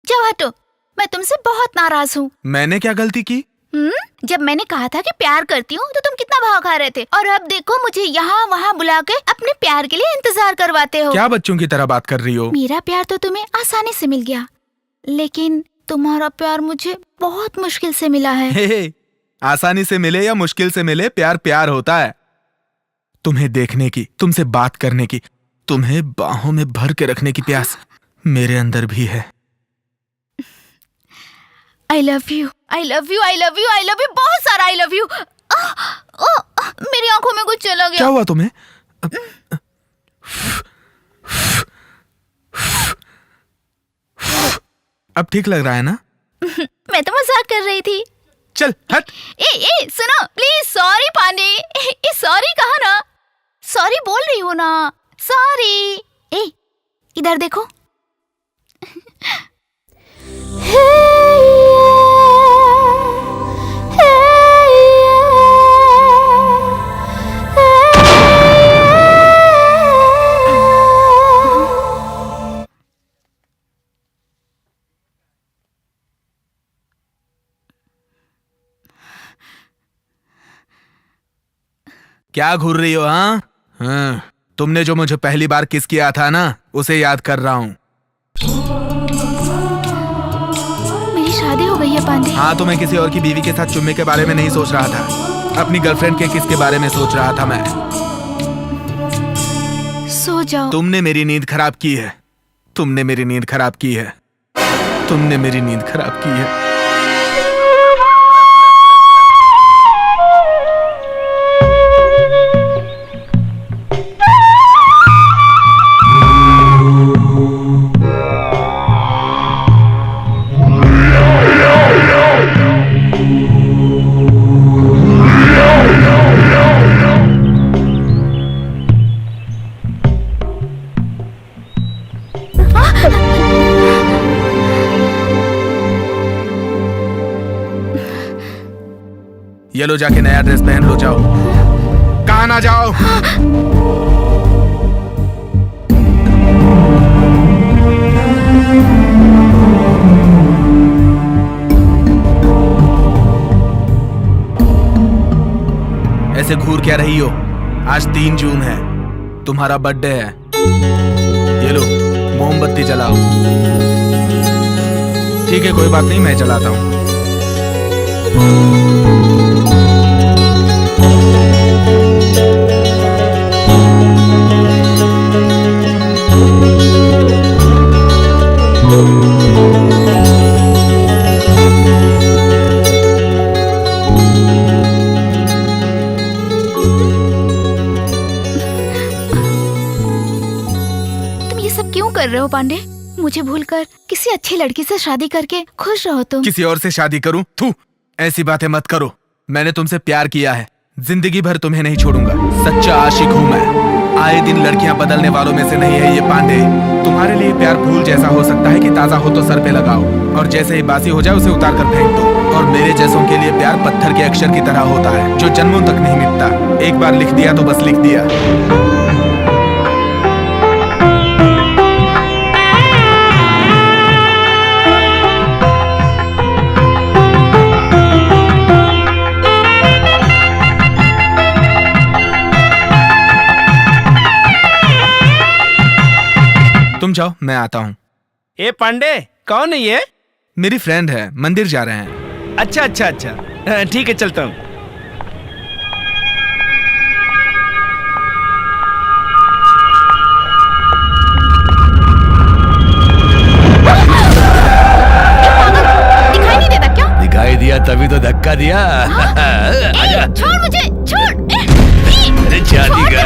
जाओ हटो, मैं तुमसे बहुत नाराज हूँ। मैंने क्या गलती की? जब मैंने कहा था कि प्यार करती हूँ तो तुम कितना भाव खा रहे थे, और अब देखो मुझे यहाँ वहाँ बुला के अपने प्यार के लिए इंतजार करवाते हो। क्या बच्चों की तरह बात कर रही हो? मेरा प्यार तो तुम्हें आसानी से मिल गया, लेकिन तुम्हारा प्यार मुझे बहुत मुश्किल से मिला है। हे, आसानी से मिले या मुश्किल से मिले, प्यार प्यार होता है। तुम्हें देखने की, तुमसे बात करने की, तुम्हें बाहों में भर के रखने की प्यास मेरे अंदर भी है। I love you, I love you, I love you, I love you, बहुत सारा I love you। मेरी आंखों में कुछ चला गया। क्या हुआ तुम्हें? अब ठीक लग रहा है ना? मैं तो मजाक कर रही थी। चल हट। ए सुनो प्लीज, सॉरी पांडे। सॉरी कहा ना, सॉरी बोल रही हो ना, सॉरी। इधर देखो। क्या घूर रही हो? हाँ, तुमने जो मुझे पहली बार किस किया था ना, उसे याद कर रहा हूँ। मेरी शादी हो गई है पांडे। हाँ, तो मैं किसी और की बीवी के साथ चुम्मे के बारे में नहीं सोच रहा था, अपनी गर्लफ्रेंड के किस के बारे में सोच रहा था मैं। सो जाओ। तुमने मेरी नींद खराब की है, तुमने मेरी नींद खराब की है, तुमने मेरी नींद खराब की है। ये लो, जाके नया ड्रेस पहन लो, जाओ। कहाँ ना जाओ। ऐसे घूर क्या रही हो? आज 3 जून है, तुम्हारा बर्थडे है। ये लो, मोमबत्ती जलाओ। ठीक है, कोई बात नहीं, मैं जलाता हूँ। तुम ये सब क्यों कर रहे हो पांडे? मुझे भूलकर किसी अच्छी लड़की से शादी करके खुश रहो तुम। किसी और से शादी करूं? थू, ऐसी बातें मत करो। मैंने तुमसे प्यार किया है, जिंदगी भर तुम्हें नहीं छोड़ूंगा। सच्चा आशिक हूं मैं। आए दिन लड़कियां बदलने वालों में से नहीं है ये पांडे। तुम्हारे लिए प्यार फूल जैसा हो सकता है कि ताजा हो तो सर पे लगाओ और जैसे ही बासी हो जाए उसे उतार कर फेंक दो। और मेरे जैसों के लिए प्यार पत्थर के अक्षर की तरह होता है जो जन्मों तक नहीं मिटता। एक बार लिख दिया तो बस लिख दिया। तुम जाओ, मैं आता हूँ। ए पांडे, कौन है ये? मेरी फ्रेंड है, मंदिर जा रहे हैं। अच्छा अच्छा अच्छा, ठीक है, चलता हूँ। दिखाई नहीं देता क्या? दिखाई दिया तभी तो धक्का दिया। छोड़ मुझे, छोड़। अरे शादी का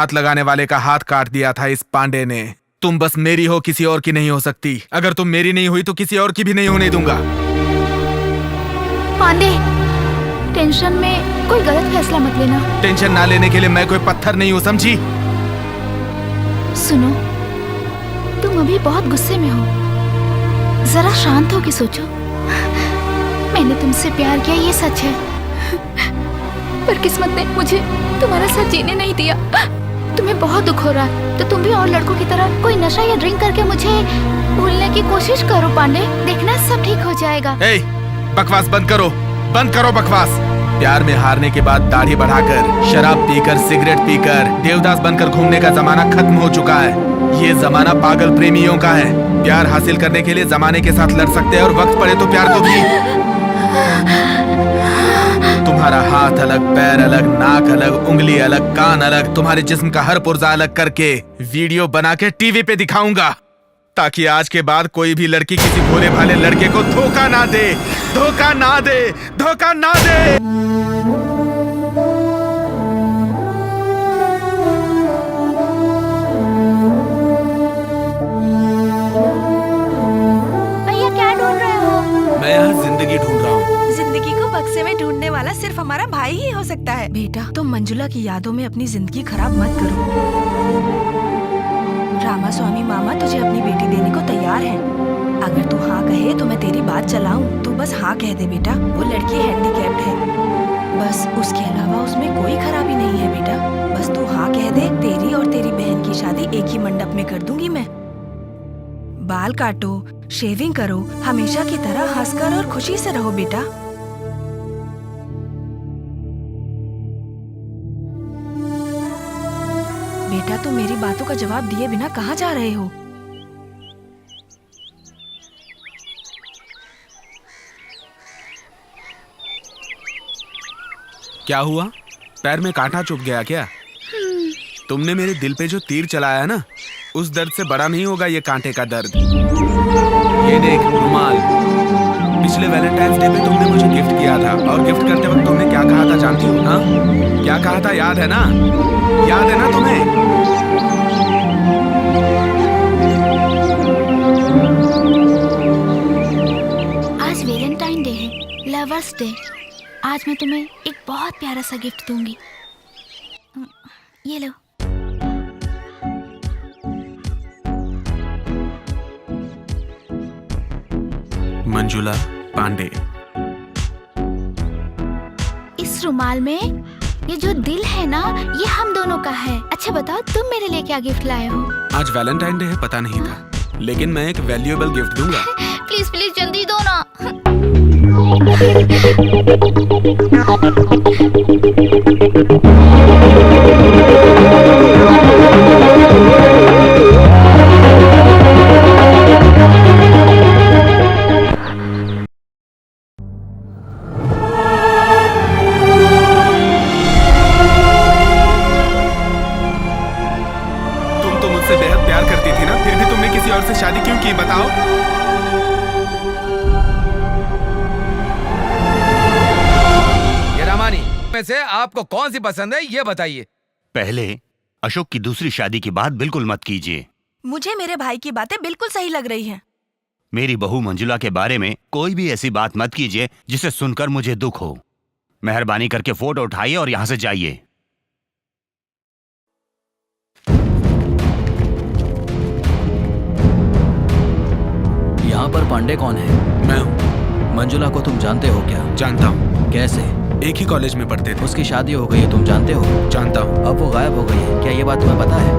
हाथ लगाने वाले का हाथ काट दिया था इस पांडे ने। तुम बस मेरी हो, किसी और की नहीं हो सकती। अगर तुम मेरी नहीं हुई तो किसी और की भी नहीं होने दूंगा। पांडे, टेंशन में कोई गलत फैसला मत लेना। टेंशन ना लेने के लिए मैं कोई पत्थर नहीं हूँ, समझी? सुनो, तुम अभी बहुत गुस्से में हो, जरा शांत होकर सोचो। मैंने तुमसे प्यार किया, ये सच है, पर किस्मत ने मुझे तुम्हारा साथ जीने नहीं दिया। तुम्हें बहुत दुख हो रहा है तो तुम भी और लड़कों की तरह कोई नशा या ड्रिंक करके मुझे भूलने की कोशिश करो पांडे, देखना सब ठीक हो जाएगा। ए, बकवास बंद करो, बंद करो बकवास। प्यार में हारने के बाद दाढ़ी बढ़ाकर, शराब पीकर, सिगरेट पीकर, देवदास बनकर घूमने का जमाना खत्म हो चुका है। ये जमाना पागल प्रेमियों का है। प्यार हासिल करने के लिए जमाने के साथ लड़ सकते हैं और वक्त पड़े तो प्यार को भी। तुम्हारा हाथ अलग, पैर अलग, नाक अलग, उंगली अलग, कान अलग, तुम्हारे जिस्म का हर पुर्जा अलग करके वीडियो बना के टीवी पे दिखाऊंगा, ताकि आज के बाद कोई भी लड़की किसी भोले भाले लड़के को धोखा ना दे, धोखा ना दे, धोखा ना दे। भैया क्या ढूंढ रहे हो? मैं यहाँ जिंदगी ढूंढ रहा हूँ। जिंदगी को बक्से में ढूंढने वाला सिर्फ हमारा भाई ही हो सकता है। बेटा, तुम मंजुला की यादों में अपनी जिंदगी खराब मत करो। रामास्वामी मामा तुझे अपनी बेटी देने को तैयार है। अगर तू हाँ कहे तो मैं तेरी बात चलाऊं। तू बस हाँ कह दे बेटा। वो लड़की हैंडीकैप्ड है, बस उसके अलावा उसमें कोई खराबी नहीं है बेटा। बस तू हाँ कह दे, तेरी और तेरी बहन की शादी एक ही मंडप में कर दूंगी मैं। बाल काटो, शेविंग करो, हमेशा की तरह हंसकर और खुशी से रहो बेटा। बेटा, तुम मेरी बातों का जवाब दिए बिना कहाँ जा रहे हो? क्या हुआ? पैर में कांटा चुभ गया क्या? तुमने मेरे दिल पे जो तीर चलाया ना, उस दर्द से बड़ा नहीं होगा ये कांटे का दर्द। ये देख रुमाल, पिछले वैलेंटाइंस डे पे तुमने मुझे गिफ्ट किया था, और गिफ्ट करते वक्त तुमने क्या कहा था जानती हो? हाँ, क्या कहा था याद है ना? याद है ना तुम्हें? आज वैलेंटाइन डे है, लवर्स डे। आज मैं तुम्हें एक बहुत प्यारा सा गिफ्ट दूंगी। ये लो। मंजुला पांडे। इस रुमाल में ये जो दिल है ना, ये हम दोनों का है। अच्छा बताओ, तुम मेरे लिए क्या गिफ्ट लाए हो? आज वैलेंटाइन डे है, पता नहीं था, लेकिन मैं एक वैल्यूएबल गिफ्ट दूंगा। प्लीज प्लीज जल्दी दो ना। तुम तो मुझसे बेहद प्यार करती थी ना, फिर भी तुमने किसी और से शादी क्यों की बताओ? ये रामानी में से आपको कौन सी पसंद है ये बताइए। पहले अशोक की दूसरी शादी की बात बिल्कुल मत कीजिए। मुझे मेरे भाई की बातें बिल्कुल सही लग रही हैं। मेरी बहू मंजुला के बारे में कोई भी ऐसी बात मत कीजिए जिसे सुनकर मुझे दुख हो। मेहरबानी करके फोटो उठाइए और यहां से जाइए। यहाँ पर पांडे कौन है? मैं हूँ। मंजुला को तुम जानते हो क्या? जानता हूँ। कैसे? एक ही कॉलेज में पढ़ते थे। उसकी शादी हो गई है, तुम जानते हो? जानता हूँ। अब वो गायब हो गई है, क्या ये बात तुम्हें पता है?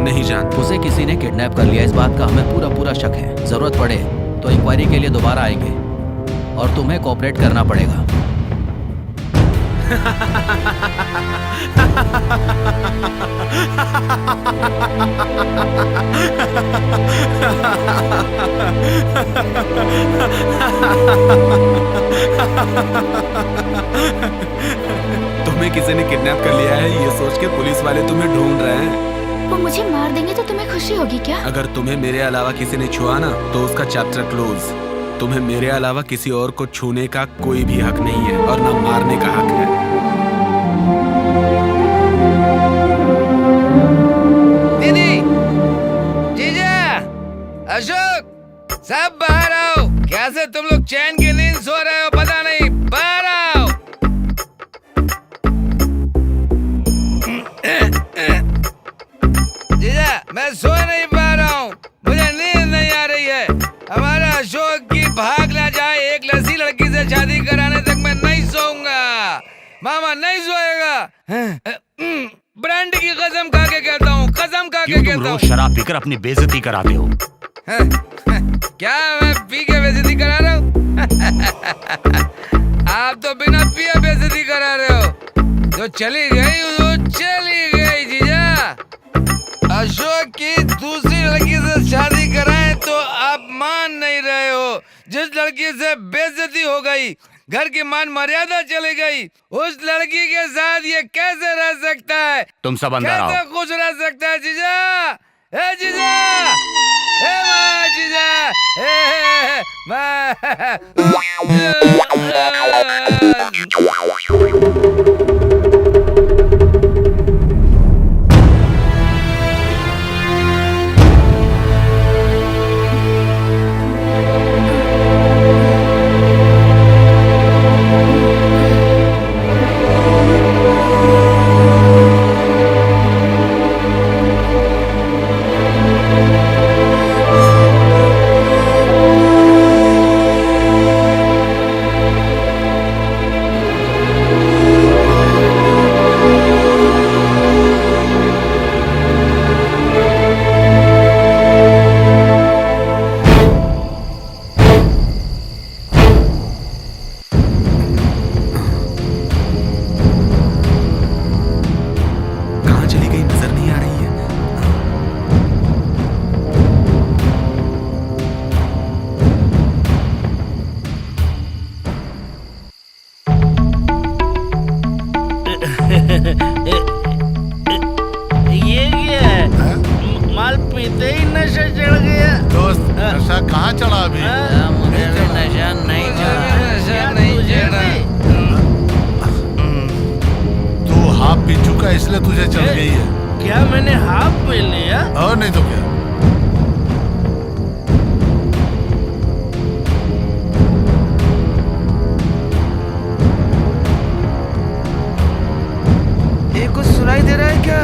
नहीं जानता। उसे किसी ने किडनैप कर लिया, इस बात का हमें पूरा पूरा शक है। जरूरत पड़े तो इंक्वायरी के लिए दोबारा आएंगे और तुम्हें कोऑपरेट करना पड़ेगा। तुम्हें किसी ने किडनैप कर लिया है ये सोच के पुलिस वाले तुम्हें ढूंढ रहे हैं। वो मुझे मार देंगे तो तुम्हें खुशी होगी क्या? अगर तुम्हें मेरे अलावा किसी ने छुआ ना तो उसका चैप्टर क्लोज। तुम्हें मेरे अलावा किसी और को छूने का कोई भी हक नहीं है और ना मारने का हक है। चैन की नींद सो रहे हो पता नहीं, बाहर आओ। जीजा मैं सो नहीं पा रहा हूँ, मुझे नींद नहीं आ रही है। हमारा अशोक की भाग ना जाए, एक लड़की से शादी कराने तक मैं नहीं सोऊंगा। मामा नहीं सोएगा। ब्रांड की कसम खा के कहता हूँ, कसम खा के क्यों तुम कहता हूँ। रोज शराब पीकर अपनी बेइज्जती कराते हो? क्या मैं पी के बेइज्जती करा रहा हूँ? आप तो बिना पिए बेइज्जती करा रहे हो। जो चली गई वो चली गई जीजा। अशोक की दूसरी लड़की से शादी कराएं तो आप मान नहीं रहे हो। जिस लड़की से बेइज्जती हो गई, घर की मान मर्यादा चली गई, उस लड़की के साथ ये कैसे रह सकता है? तुम सब अंदर आओ। कैसे खुश रह सकता है जीजा? ए जीजा, ए माँ जीजा, ए ये क्या है? माल पीते ही नशा चढ़ गया। दोस्त नशा कहाँ चढ़ा अभी? मुझे भी नशा नहीं चढ़ा। तू हाफ पी चुका इसलिए तुझे चढ़ गई है। क्या मैंने हाफ पी लिया? और नहीं तो क्या। ये कुछ सुनाई दे रहा है क्या?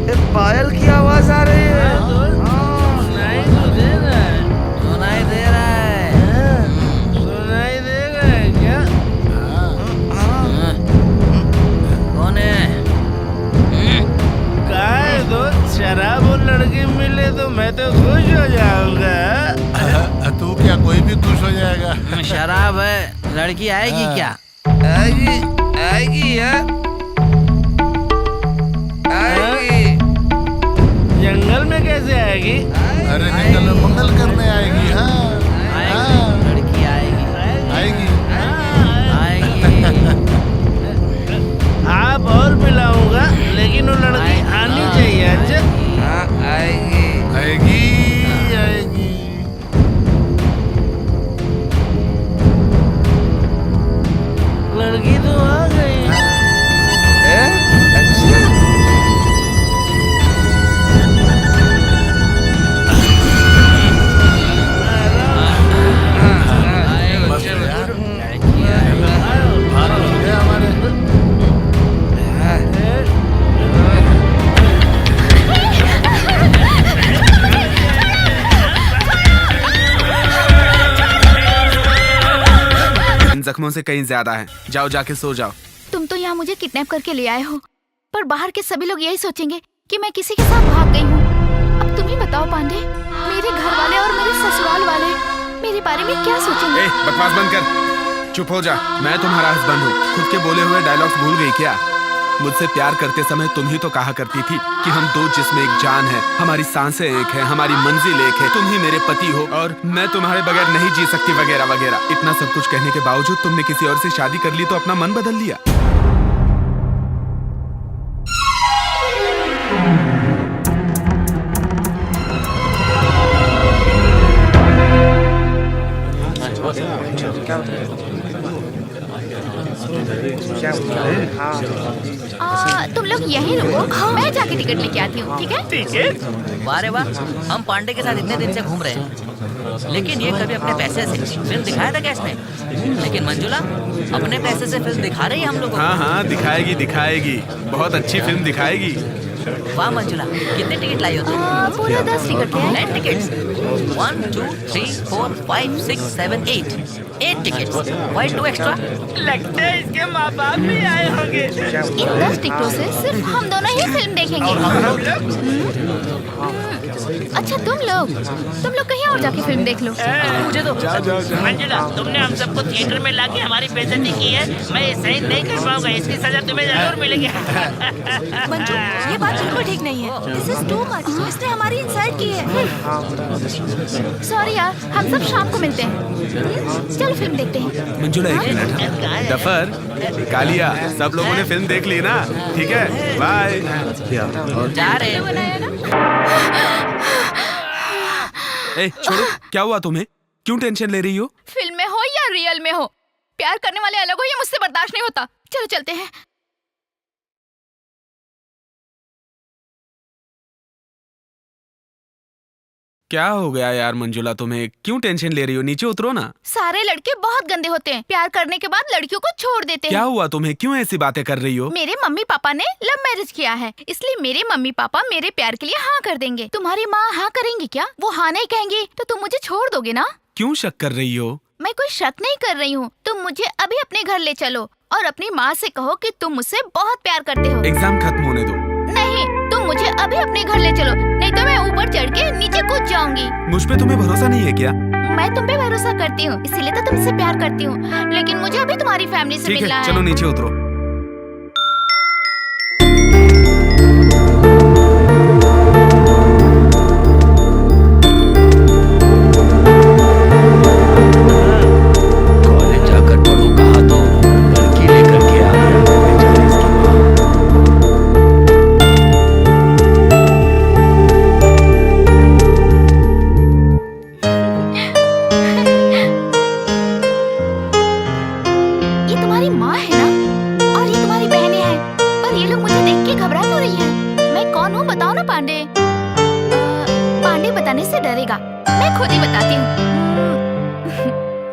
ये पायल की आवाज आ रही है। सुनाई तो दे रहा है। सुनाई दे रहा है। सुनाई दे रहा है क्या? कौन है? कहा है दोस्त, शराब और लड़की मिले तो मैं तो खुश हो जाऊंगा। तू क्या कोई भी खुश हो जाएगा। शराब है, लड़की आएगी क्या? आएगी, आएगी यार, आएगी। जंगल में कैसे आएगी? अरे जंगल में मंगल करने आएगी। हाँ लड़की आएगी, आएगी। आएगी। आप और पिलाऊंगा, लेकिन वो लड़की आनी चाहिए। अच्छा हाँ आएगी, आएगी आएगी। लड़की तो आ गई। अच्छा बस यार भारत हो गया हमारे। इन जख्मों से कहीं ज्यादा है। जाओ जाके सो जाओ। तुम तो यहाँ मुझे किडनैप करके ले आए हो, पर बाहर के सभी लोग यही सोचेंगे कि मैं किसी के साथ भाग गई हूँ। अब तुम ही बताओ पांडे, मेरे घर वाले और मेरे ससुराल वाले मेरे बारे में क्या सोचेंगे? बकवास बंद कर, चुप हो जा। मैं तुम्हारा हस्बैंड हूँ। खुद के बोले हुए डायलॉग्स भूल गई क्या? मुझसे प्यार करते समय तुम ही तो कहा करती थी कि हम दो जिस्म एक जान है, हमारी सांसें एक है, हमारी मंजिल एक है, तुम ही मेरे पति हो और मैं तुम्हारे बगैर नहीं जी सकती, वगैरह वगैरह। इतना सब कुछ कहने के बावजूद तुमने किसी और से शादी कर ली तो अपना मन बदल लिया। तुम लोग यहीं रुको, मैं जाके टिकट लेके आती हूँ। ठीक है? वाह रे वाह, हम पांडे के साथ इतने दिन से घूम रहे हैं, लेकिन ये कभी अपने पैसे से फिल्म दिखाया था क्या इसने? लेकिन मंजुला अपने पैसे से फिल्म दिखा रही है हम लोगों को। हाँ हाँ दिखाएगी दिखाएगी, बहुत अच्छी फिल्म दिखाएगी। वाह मंजुला, कितने टिकट लाई हो तुम? पूरे 10 टिकट है। 10 टिकट्स। 1 2 3 4 5 6 7 8 टिकट्स। Why 2 extra? लगता है इसके माँ बाप भी आए होंगे। इन 10 टिकटों से सिर्फ हम दोनों ही फिल्म देखेंगे। अच्छा तुम लोग कहीं और जाके फिल्म देख लो। मुझे तो मंजुला, तुमने हम सबको थिएटर में लाके हमारी बेइज्जती की है। मैं सही नहीं कर पाऊंगा, इसकी सजा तुम्हें जरूर मिलेगी। मंजू, ये बात बिल्कुल ठीक नहीं है। This is too much. इसने हमारी इंसल्ट की है। सॉरी यार, हम सब शाम को मिलते हैं। चलो फिल्म देखते हैं। मंजुला एक मिनट। दफर, कालिया, सब लोगों ने फिल्म देख ली ना? ठीक है, बाय। जा रहे हैं। ए, छोड़ो, क्या हुआ तुम्हें? क्यों टेंशन ले रही हो? फिल्म में हो या रियल में हो, प्यार करने वाले अलग हो, ये मुझसे बर्दाश्त नहीं होता। चलो चलते हैं। क्या हो गया यार मंजुला, तुम्हें क्यों टेंशन ले रही हो? नीचे उतरो ना। सारे लड़के बहुत गंदे होते हैं, प्यार करने के बाद लड़कियों को छोड़ देते हैं। क्या हुआ तुम्हें? क्यों ऐसी बातें कर रही हो? मेरे मम्मी पापा ने लव मैरिज किया है, इसलिए मेरे मम्मी पापा मेरे प्यार के लिए हाँ कर देंगे। तुम्हारी माँ हाँ करेंगी क्या? वो हाँ नहीं कहेंगी तो तुम मुझे छोड़ दोगे ना? क्यों शक कर रही हो? मैं कोई शक नहीं कर रही हूँ। तुम मुझे अभी अपने घर ले चलो और अपनी माँ से कहो कि तुम मुझसे बहुत प्यार करते हो। एग्जाम खत्म होने दो। नहीं, तुम मुझे अभी अपने घर ले चलो, नहीं तो मैं ऊपर चढ़ के नीचे कूद जाऊंगी। मुझ पे तुम्हें भरोसा नहीं है क्या? मैं तुम पे भरोसा करती हूँ, इसीलिए तो तुमसे प्यार करती हूँ, लेकिन मुझे अभी तुम्हारी फैमिली से ठीक मिलना है, है। चलो नीचे उतरो। कॉलेज जाकर पढ़ो कहा तो लड़की लेकर के आ गया बेचारी इसकी माँ। ये तुम्हारी माँ है ना, और ये तुम्हारी बहनें हैं, पर ये लोग मुझे देख के घबरा क्यों रही हैं? मैं कौन हूँ बताओ ना पांडे। पांडे बताने से डरेगा, मैं खुद ही बताती हूँ।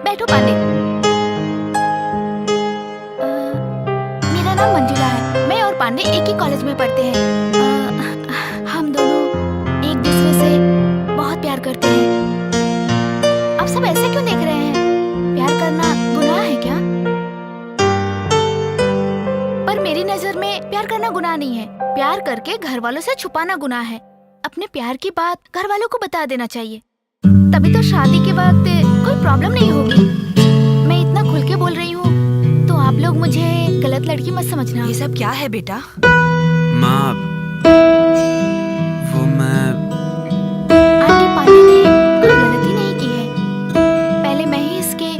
बैठो पांडे। मेरा नाम मंजुला है, मैं और पांडे एक ही कॉलेज में पढ़ते हैं। हम दोनों एक दूसरे से बहुत प्यार करते हैं। आप सब ऐसे क्यों देख रहे हैं? प्यार करना गुनाह है क्या? पर मेरी नजर में प्यार करना गुनाह नहीं है। प्यार करके घर वालों से छुपाना गुनाह है। अपने प्यार की बात घर वालों को बता देना चाहिए, तभी तो शादी के वक्त कोई प्रॉब्लम नहीं होगी। मैं इतना खुल के बोल रही हूँ तो आप लोग मुझे गलत लड़की मत समझना। ये सब क्या है बेटा? माँ, वो मैं आंटी, पांडे ने कोई गलती नहीं की है। पहले मैं ही इसके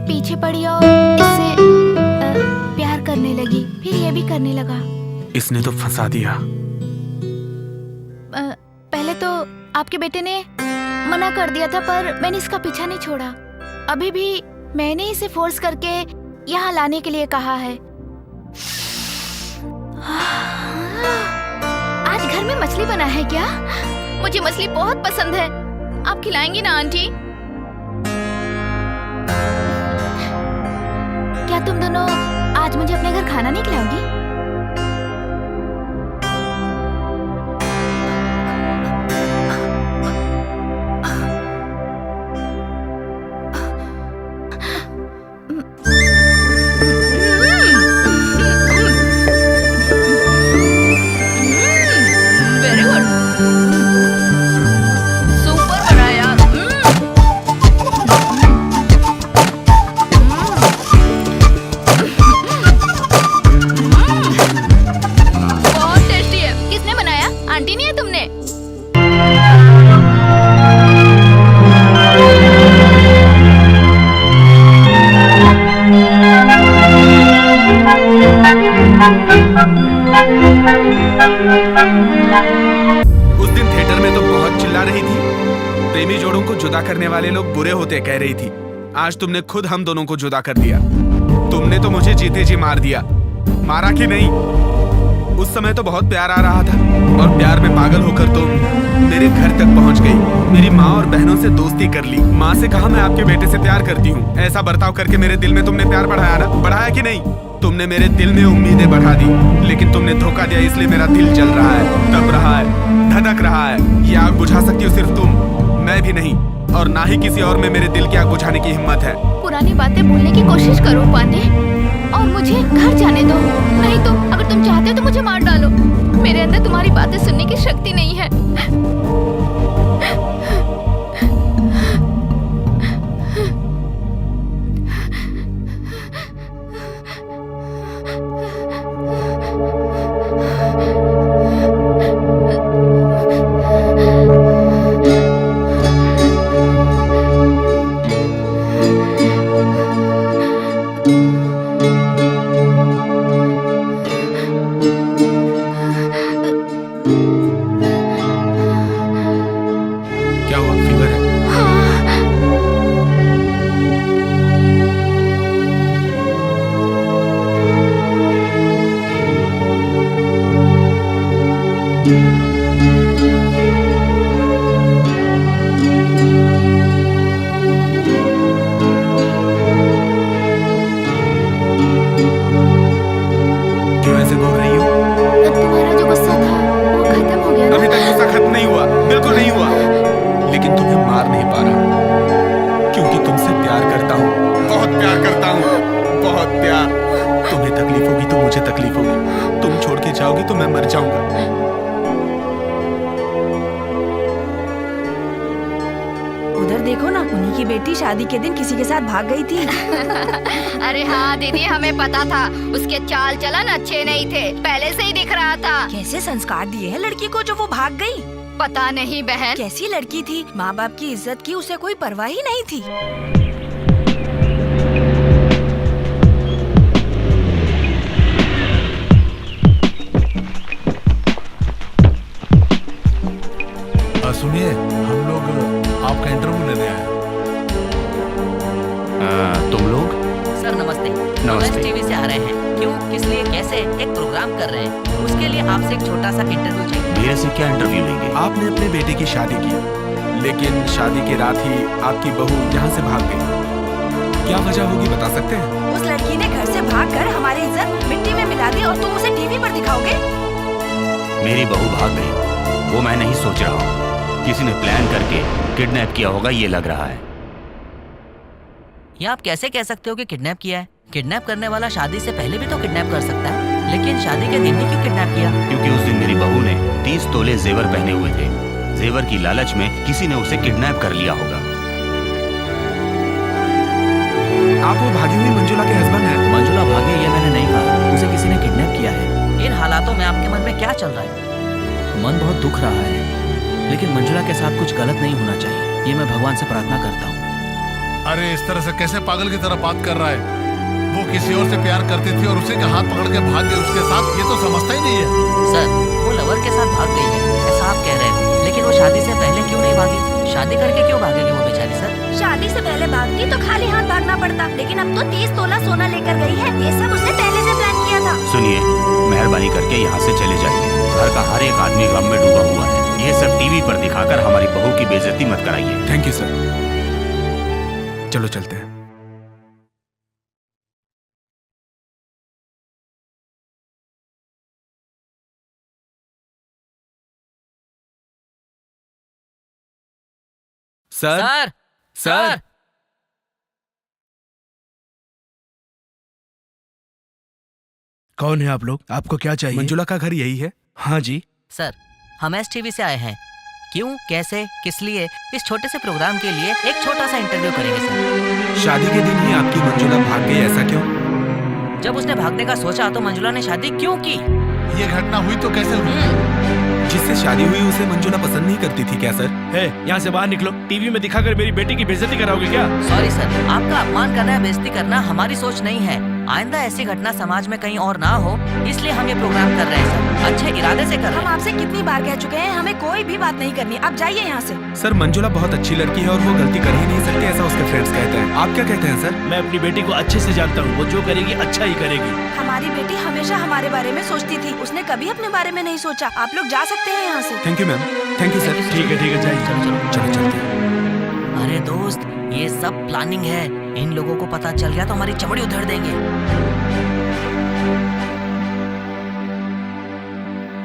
पीछे पड़ी और इससे प्यार करने लगी, फिर ये भी करने लगा। इसने तो फंसा दिया। पहले तो आपके बेटे ने मना कर दिया था, पर मैंने इसका पीछा नहीं छोड़ा। अभी भी मैंने इसे फोर्स करके यहाँ लाने के लिए कहा है। आज घर में मछली बना है क्या? मुझे मछली बहुत पसंद है। आप खिलाएंगी ना आंटी? क्या तुम दोनों आज मुझे अपने घर खाना नहीं खिलाओगी? वेरी गुड, सुपर बनाया। बहुत टेस्टी है। किसने बनाया? आंटी नहीं है तुमने? उस दिन थिएटर में तो बहुत चिल्ला रही थी। प्रेमी जोड़ों को जुदा करने वाले लोग बुरे होते कह रही थी। आज तुमने खुद हम दोनों को जुदा कर दिया। तुमने तो मुझे जीते जी मार दिया। मारा कि नहीं? उस समय तो बहुत प्यार आ रहा था और प्यार में पागल होकर तुम मेरे घर तक पहुंच गई। मेरी माँ और बहनों से दोस्ती कर ली। माँ से कहा मैं आपके बेटे से प्यार करती हूँ। ऐसा बर्ताव करके मेरे दिल में तुमने प्यार बढ़ाया ना, बढ़ाया कि नहीं? तुमने मेरे दिल में उम्मीदें बढ़ा दी, लेकिन तुमने धोखा दिया, इसलिए मेरा दिल जल रहा है, तप रहा है, धधक रहा है। ये आग बुझा सकती हो सिर्फ तुम, मैं भी नहीं, और ना ही किसी और में मेरे दिल की आग बुझाने की हिम्मत है। पुरानी बातें भूलने की कोशिश करो पांडे, और मुझे घर जाने दो। नहीं तो अगर तुम चाहते हो तो मुझे मार डालो। मेरे अंदर तुम्हारी बातें सुनने की शक्ति नहीं है। क्या हुआ? फीवर है? क्यों ऐसे बोल रही हो? तुम्हारा जो गुस्सा था वो खत्म हो गया ना? अभी तक गुस्सा खत्म नहीं हुआ, बिल्कुल नहीं हुआ, लेकिन तुम्हें मार नहीं पा रहा, क्योंकि तुमसे प्यार करता हूँ, बहुत प्यार करता हूँ, बहुत प्यार। तुम्हें तकलीफ होगी तो मुझे तकलीफ होगी, तुम छोड़ के जाओगी तो मैं मर जाऊंगा। उधर देखो ना, उन्हीं की बेटी शादी के दिन किसी के साथ भाग गई थी। अरे हाँ दीदी, हमें पता था उसके चाल चलन अच्छे नहीं थे, पहले से ही दिख रहा था। कैसे संस्कार दिए हैं लड़की को जो वो भाग गई? पता नहीं बहन। कैसी लड़की थी, माँ बाप की इज्जत की उसे कोई परवाह ही नहीं थी। सुनिए, हम लोग आपका इंटरव्यू लेने आए हैं। तुम लोग? सर नमस्ते। नमस्ते। टीवी से आ रहे हैं। क्यों, किस लिए, कैसे? एक प्रोग्राम कर रहे हैं, उसके लिए आपसे एक छोटा सा इंटरव्यू चाहिए। मेरे से क्या इंटरव्यू लेंगे? आपने अपने बेटे की शादी की, लेकिन शादी की रात ही आपकी बहू यहाँ से भाग गई। क्या वजह होगी बता सकते हैं? उस लड़की ने घर से भागकर हमारी इज्जत मिट्टी में मिला दी और तुम उसे टीवी पर दिखाओगे? मेरी बहू भाग गई, वो मैं नहीं सोच रहा हूँ। किसी ने प्लान करके किडनैप किया होगा, ये लग रहा है। ये आप कैसे कह सकते हो कि किडनैप किया है? किडनैप करने वाला शादी से पहले भी तो किडनैप कर सकता है, लेकिन शादी के दिन ही क्यों किडनैप किया? क्योंकि उस दिन मेरी बहू ने 30 तोले जेवर पहने हुए थे। जेवर की लालच में किसी ने उसे किडनैप कर लिया होगा। आप वो भागी हुई मंजुला के हस्बैंड हैं? मंजुला भागी ये मैंने नहीं कहा, उसे किसी ने किडनैप किया है। इन हालातों में आपके मन में क्या चल रहा है? मन बहुत दुख रहा है, लेकिन मंजुला के साथ कुछ गलत नहीं होना चाहिए, ये मैं भगवान से प्रार्थना करता हूँ। अरे इस तरह से कैसे पागल की तरह बात कर रहा है? वो किसी और से प्यार करती थी और उसी का हाथ पकड़ के भाग गई उसके साथ, ये तो समझता ही नहीं है। सर, वो लवर के साथ भाग गई है, ऐसा आप कह रहे हो, लेकिन वो शादी से पहले क्यों नहीं भागी? शादी करके क्यों भागेगी वो बेचारी? सर, शादी से पहले भागती तो खाली हाथ भागना पड़ता, लेकिन अब तो 30 तोला सोना लेकर गई है। ये सब उसने पहले से प्लान किया था। सुनिए, मेहरबानी करके यहाँ से चले जाइए। घर का हर एक आदमी गम में डूबा हुआ है। ये सब टीवी पर दिखाकर हमारी बहू की बेइज्जती मत कराइए। थैंक यू सर, चलो चलते हैं। सर, सर, सर, कौन है आप लोग? आपको क्या चाहिए? मंजुला का घर यही है? हाँ जी। सर, हम एसटीवी से आए हैं। क्यों, कैसे, किस लिए? इस छोटे से प्रोग्राम के लिए एक छोटा सा इंटरव्यू करेंगे सर। शादी के दिन ही आपकी मंजुला भाग गई, ऐसा क्यों? जब उसने भागने का सोचा तो मंजुला ने शादी क्यों की? ये घटना हुई तो कैसे हुई? जिससे शादी हुई उसे मंजुला पसंद नहीं करती थी क्या सर? है, यहाँ से बाहर निकलो। टीवी में दिखाकर मेरी बेटी की बेइज्जती कराओगे क्या? सॉरी सर, आपका अपमान करना या बेइज्जती करना हमारी सोच नहीं है। आइंदा ऐसी घटना समाज में कहीं और ना हो, इसलिए हम ये प्रोग्राम कर रहे हैं सर। अच्छे इरादे से कर रहे हम हैं। आपसे कितनी बार कह चुके हैं, हमें कोई भी बात नहीं करनी। अब जाइए यहाँ से। सर मंजुला बहुत अच्छी लड़की है और वो गलती कर ही नहीं सकती, ऐसा उसके फ्रेंड्स कहते हैं। आप क्या कहते हैं सर? मैं अपनी बेटी को अच्छे से जानता हूँ, वो जो करेगी अच्छा ही करेगी। हमारी बेटी हमेशा हमारे बारे में सोचती थी, उसने कभी अपने बारे में नहीं सोचा। आप लोग जा सकते हैं यहाँ से। Thank you ma'am. Thank you sir. ठीक है जाइए। चलो चलते हैं। अरे दोस्त, ये सब प्लानिंग है। इन लोगों को पता चल गया तो हमारी चमड़ी उधेड़ देंगे।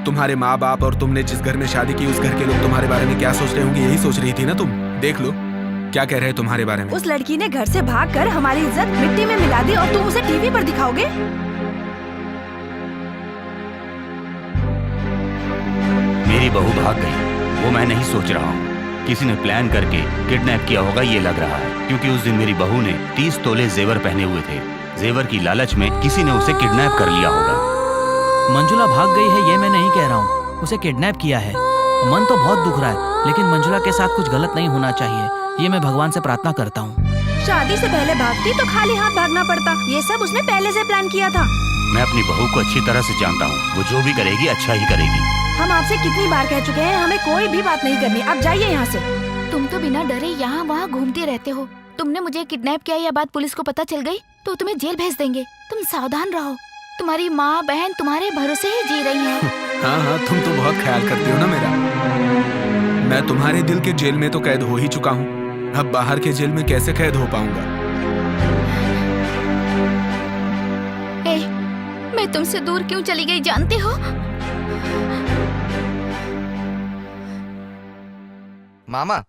तुम्हारे माँ बाप और तुमने जिस घर में शादी की उस घर के लोग तुम्हारे बारे में क्या सोच रहे होंगे, यही सोच रही थी ना तुम? देख लो क्या कह रहे हैं तुम्हारे बारे में। उस लड़की ने घर से भागकर हमारी इज्जत मिट्टी में मिला दी और तुम उसे टीवी पर दिखाओगे? मेरी बहू भाग गई, वो मैं नहीं सोच रहा हूँ। किसी ने प्लान करके किडनैप किया होगा ये लग रहा है, क्योंकि उस दिन मेरी बहू ने 30 तोले जेवर पहने हुए थे। जेवर की लालच में किसी ने उसे किडनैप कर लिया होगा। मंजुला भाग गई है ये मैं नहीं कह रहा हूँ, उसे किडनैप किया है। मन तो बहुत दुख रहा है, लेकिन मंजुला के साथ कुछ गलत नहीं होना चाहिए, ये मैं भगवान से प्रार्थना करता हूँ। शादी से पहले भागती तो खाली हाथ भागना पड़ता। ये सब उसने पहले से प्लान किया था। मैं अपनी बहू को अच्छी तरह से जानता हूँ, वो जो भी करेगी अच्छा ही करेगी। हम आपसे कितनी बार कह चुके हैं, हमें कोई भी बात नहीं करनी। अब जाइए यहाँ से। तुम तो बिना डरे यहाँ वहाँ घूमते रहते हो। तुमने मुझे किडनैप किया, यह बात पुलिस को पता चल गई तो तुम्हें जेल भेज देंगे। तुम सावधान रहो, तुम्हारी माँ बहन तुम्हारे भरोसे ही जी रही हैं। हाँ, तुम तो बहुत ख्याल करती हो ना मेरा। मैं तुम्हारे दिल के जेल में तो कैद हो ही चुका हूँ, अब बाहर के जेल में कैसे कैद हो पाऊंगा? मैं तुमसे दूर क्यों चली गई जानते हो? मामा,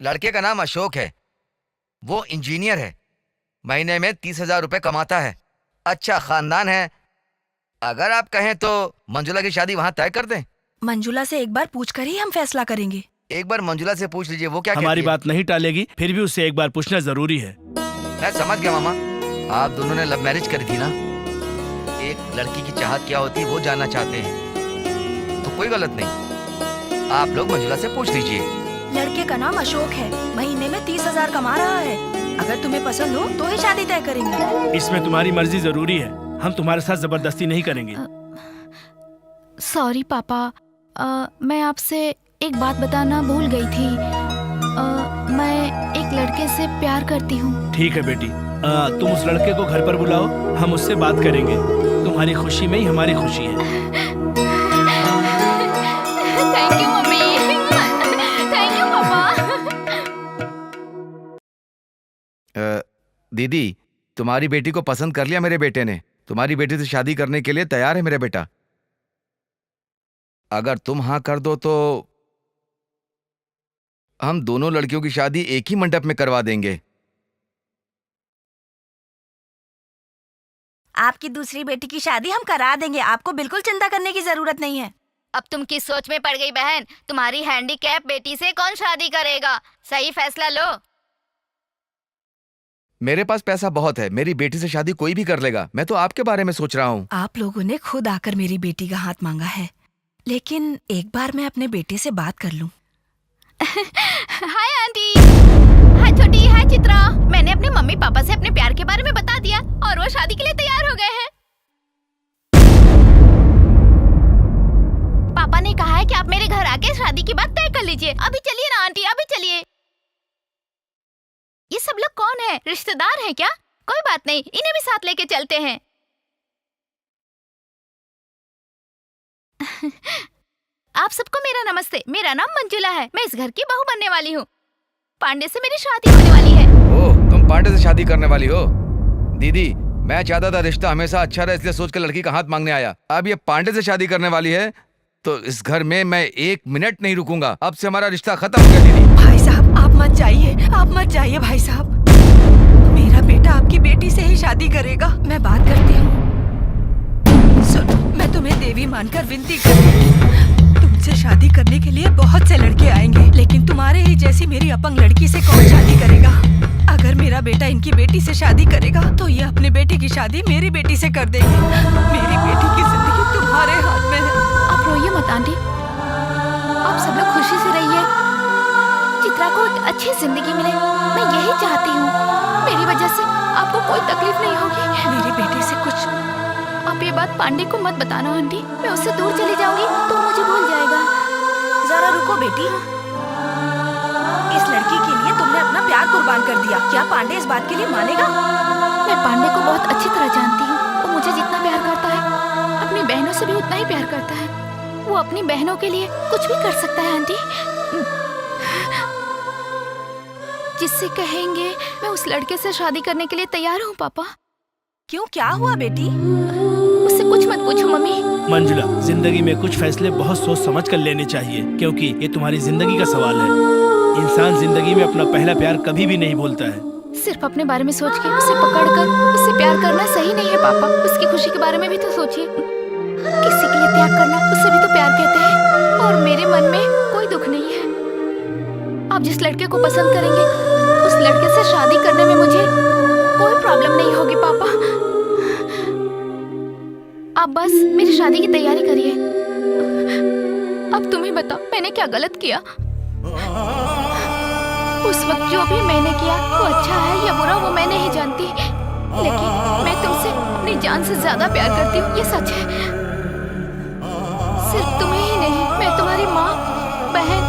लड़के का नाम अशोक है, वो इंजीनियर है, महीने में 30,000 रुपए कमाता है, अच्छा खानदान है। अगर आप कहें तो मंजुला की शादी वहाँ तय कर दें। मंजुला से एक बार पूछकर ही हम फैसला करेंगे। एक बार मंजुला से पूछ लीजिए वो क्या हमारी कहती है। बात नहीं टालेगी, फिर भी उससे एक बार पूछना जरूरी है। मैं समझ गया मामा, आप दोनों ने लव मैरिज करी थी ना। एक लड़की की चाहत क्या होती है वो जानना चाहते हैं, तो कोई गलत नहीं, आप लोग मंजुला से पूछ लीजिए। लड़के का नाम अशोक है, महीने में 30,000 कमा रहा है। अगर तुम्हें पसंद हो तो ही शादी तय करेंगे। इसमें तुम्हारी मर्जी जरूरी है, हम तुम्हारे साथ जबरदस्ती नहीं करेंगे। सॉरी पापा, मैं आपसे एक बात बताना भूल गई थी। मैं एक लड़के से प्यार करती हूँ। ठीक है बेटी, तुम उस लड़के को घर पर बुलाओ, हम उससे बात करेंगे। तुम्हारी खुशी में ही हमारी खुशी है। Thank you mummy, thank you पापा। दीदी, तुम्हारी बेटी को पसंद कर लिया मेरे बेटे ने, तुम्हारी बेटी से शादी करने के लिए तैयार है मेरा बेटा। अगर तुम हाँ कर दो तो हम दोनों लड़कियों की शादी एक ही मंडप में करवा देंगे। आपकी दूसरी बेटी की शादी हम करा देंगे, आपको बिल्कुल चिंता करने की जरूरत नहीं है। अब तुम किस सोच में पड़ गई बहन? तुम्हारी हैंडीकैप बेटी से कौन शादी करेगा? सही फैसला लो। मेरे पास पैसा बहुत है, मेरी बेटी से शादी कोई भी कर लेगा। मैं तो आपके बारे में सोच रहा हूँ। आप लोगों ने खुद आकर मेरी बेटी का हाथ मांगा है, लेकिन एक बार मैं अपने बेटे से बात कर लूं। हाय आंटी, हाय छोटी, हाय चित्रा। मैंने अपने मम्मी पापा से अपने प्यार के बारे में बता दिया और वो शादी के लिए तैयार हो गए हैं। पापा ने कहा है कि आप मेरे घर आके शादी की बात तय कर लीजिए। अभी चलिए ना आंटी, अभी चलिए। ये सब लोग कौन है? रिश्तेदार हैं क्या? कोई बात नहीं, इन्हें भी साथ लेके चलते हैं। आप सबको मेरा नमस्ते। मेरा नाम मंजुला है, मैं इस घर की बहू बनने वाली हूँ। पांडे से मेरी शादी होने वाली है। ओह, तुम पांडे से शादी करने वाली हो? दीदी, मैं चाहता था रिश्ता हमेशा अच्छा रहे, इसलिए सोचकर लड़की का हाथ मांगने आया। अब ये पांडे से शादी करने वाली है तो इस घर में मैं 1 मिनट नहीं रुकूंगा। अब से हमारा रिश्ता खत्म हो गया। दीदी, भाई साहब, आप मत जाइए, आप मत जाइए भाई साहब। मेरा बेटा आपकी बेटी से ही शादी करेगा। मैं बात करती हूँ। सुनो, मैं तुम्हें देवी मानकर विनती करती हूँ। तुमसे शादी करने के लिए बहुत से लड़के आएंगे, लेकिन तुम्हारे ही जैसी मेरी अपंग लड़की से कौन शादी करेगा? अगर मेरा बेटा इनकी बेटी से शादी करेगा तो ये अपने बेटे की शादी मेरी बेटी से कर देंगे। मेरी बेटी की जिंदगी तुम्हारे हाथ में है। आप रोइए मत आंटी, आप सब लोग खुशी से रहिए। चित्रा को एक अच्छी जिंदगी मिले, मैं यही चाहती हूँ। मेरी वजह से आप आपको कोई तकलीफ नहीं होगी। मेरे बेटे से कुछ आप ये बात पांडे को मत बताना आंटी। मैं उससे दूर चली जाऊंगी तो वो मुझे भूल जाएगा। जरा रुको बेटी, इस लड़की के लिए तुमने अपना प्यार कुर्बान कर दिया। क्या पांडे इस बात के लिए मानेगा? मैं पांडे को बहुत अच्छी तरह जानती हूँ। वो मुझे जितना प्यार करता है अपनी बहनों से भी उतना ही प्यार करता है। वो अपनी बहनों के लिए कुछ भी कर सकता है आंटी। जिससे कहेंगे मैं उस लड़के से शादी करने के लिए तैयार हूँ पापा। क्यों, क्या हुआ बेटी? उससे कुछ मत पूछो मम्मी। मंजुला, जिंदगी में कुछ फैसले बहुत सोच समझ कर लेने चाहिए, क्योंकि ये तुम्हारी जिंदगी का सवाल है। इंसान जिंदगी में अपना पहला प्यार कभी भी नहीं भूलता है। सिर्फ अपने बारे में सोच के उसे पकड़कर उससे प्यार करना सही नहीं है पापा। उसकी खुशी के बारे में भी तो सोचिए। किसी के लिए त्याग करना उससे भी तो प्यार कहते हैं। और मेरे मन में कोई दुख नहीं है। आप जिस लड़के को पसंद करेंगे उस लड़के से शादी करने में मुझे कोई प्रॉब्लम नहीं होगी पापा। आप बस मेरी शादी की तैयारी करिए। अब तुम ही बताओ मैंने क्या गलत किया? उस वक्त जो भी मैंने किया वो अच्छा है या बुरा वो मैं नहीं जानती, लेकिन मैं तुमसे अपनी जान से ज्यादा प्यार करती हूँ, ये सच है। सिर्फ तुम्हें ही नहीं, मैं तुम्हारी माँ, बहन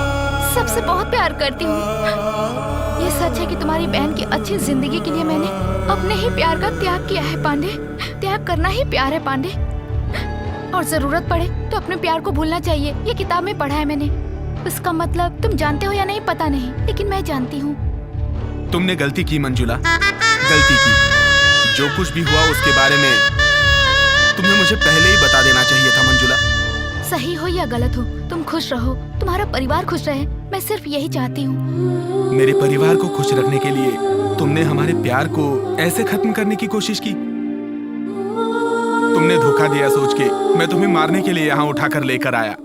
सबसे बहुत प्यार करती हूँ। ये सच है कि तुम्हारी बहन की अच्छी जिंदगी के लिए मैंने अपने ही प्यार का त्याग किया है पांडे। त्याग करना ही प्यार है पांडे। और जरूरत पड़े तो अपने प्यार को भूलना चाहिए। ये किताब में पढ़ा है मैंने। उसका मतलब तुम जानते हो या नहीं पता नहीं, लेकिन मैं जानती हूँ। तुमने गलती की मंजुला, गलती की। जो कुछ भी हुआ उसके बारे में तुम्हें मुझे पहले ही बता देना चाहिए था मंजुला। सही हो या गलत हो, तुम खुश रहो, तुम्हारा परिवार खुश रहे, मैं सिर्फ यही चाहती हूँ। मेरे परिवार को खुश रखने के लिए तुमने हमारे प्यार को ऐसे खत्म करने की कोशिश की। तुमने धोखा दिया सोच के मैं तुम्हें मारने के लिए यहाँ उठाकर लेकर आया,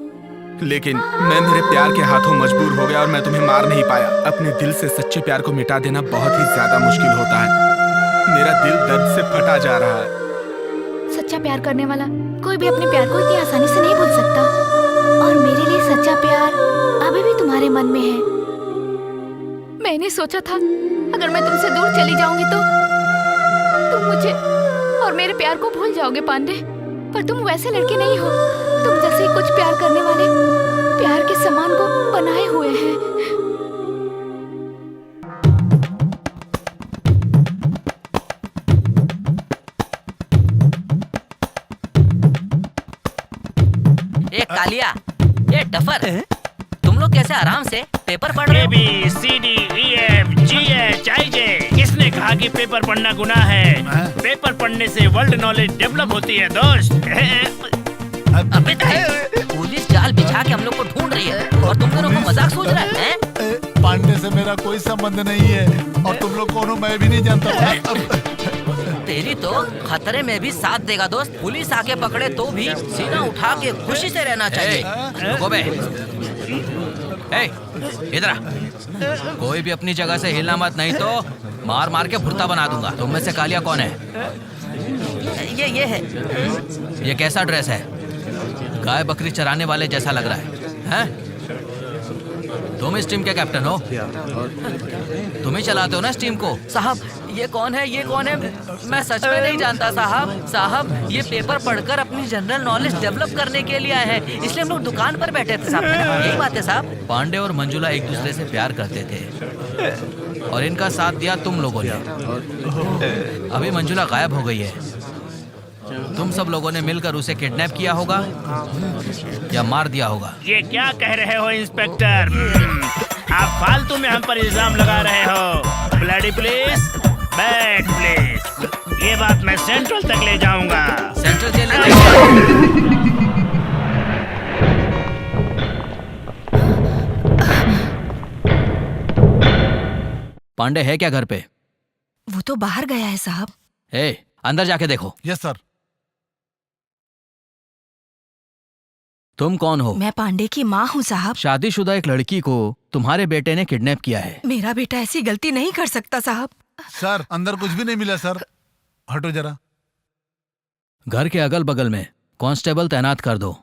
लेकिन मैं मेरे प्यार के हाथों मजबूर हो गया और मैं तुम्हें मार नहीं पाया। अपने दिल से सच्चे प्यार को मिटा देना बहुत ही ज्यादा मुश्किल होता है। मेरा दिल दर्द से फटा जा रहा है। सच्चा प्यार करने वाला कोई भी अपने प्यार को इतनी आसानी से नहीं भूल सकता। और मेरे लिए सच्चा प्यार अभी भी तुम्हारे मन में है। मैंने सोचा था अगर मैं तुमसे दूर चली जाऊंगी तो तुम मुझे और मेरे प्यार को भूल जाओगे पांडे, पर तुम वैसे लड़के नहीं हो। तुम जैसे कुछ प्यार करने वाले प्यार के समान को बनाए हुए हैं। ये कालिया, ये डफर, तुम लोग कैसे आराम से पेपर पढ़ रहे हो? ABCDEFGHIJ। किसने कहा कि पेपर पढ़ना गुनाह है? पेपर पढ़ने से वर्ल्ड नॉलेज डेवलप होती है दोस्त। अबे पुलिस जाल बिछा के हम लोग को ढूंढ रही है और तुम दोनों को मजाक सोच रहा है? पांडे से मेरा कोई संबंध नहीं है और तुम लोग कौन मैं भी नहीं जानता। तेरी तो खतरे में भी साथ देगा दोस्त। पुलिस आके पकड़े तो भी सीना उठा के खुशी से रहना चाहिए। रुको बे, इधर आ। कोई भी अपनी जगह से हिलना मत, नहीं तो मार मार के भुर्ता बना दूंगा। तुम में से कालिया कौन है? ये है। ये कैसा ड्रेस है? गाय बकरी चराने वाले जैसा लग रहा है, हैं? तुम इस टीम के कैप्टन हो? तुम ही चलाते हो ना इस टीम को? साहब ये कौन है, ये कौन है? मैं सच में नहीं जानता साहब। ये पेपर पढ़कर अपनी जनरल नॉलेज डेवलप करने के लिए आए हैं, इसलिए हम लोग दुकान पर बैठे थे साहब। यही बात है साहब। पांडे और मंजुला एक दूसरे से प्यार करते थे और इनका साथ दिया तुम लोगों ने। अभी मंजुला गायब हो गई है। तुम सब लोगों ने मिलकर उसे किडनैप किया होगा या मार दिया होगा। ये क्या कह रहे हो इंस्पेक्टर? आप फालतू में हम पर इल्जाम लगा रहे हो। ब्लडी पुलिस, बैड पुलिस, ये बात मैं सेंट्रल तक ले जाऊंगा। सेंट्रल जेल पांडे है क्या घर पे? वो तो बाहर गया है साहब। अंदर जाके देखो। Yes sir. तुम कौन हो? मैं पांडे की माँ हूँ साहब। शादीशुदा एक लड़की को तुम्हारे बेटे ने किडनैप किया है। मेरा बेटा ऐसी गलती नहीं कर सकता साहब। सर अंदर कुछ भी नहीं मिला सर। हटो जरा। घर के अगल बगल में कांस्टेबल तैनात कर दो।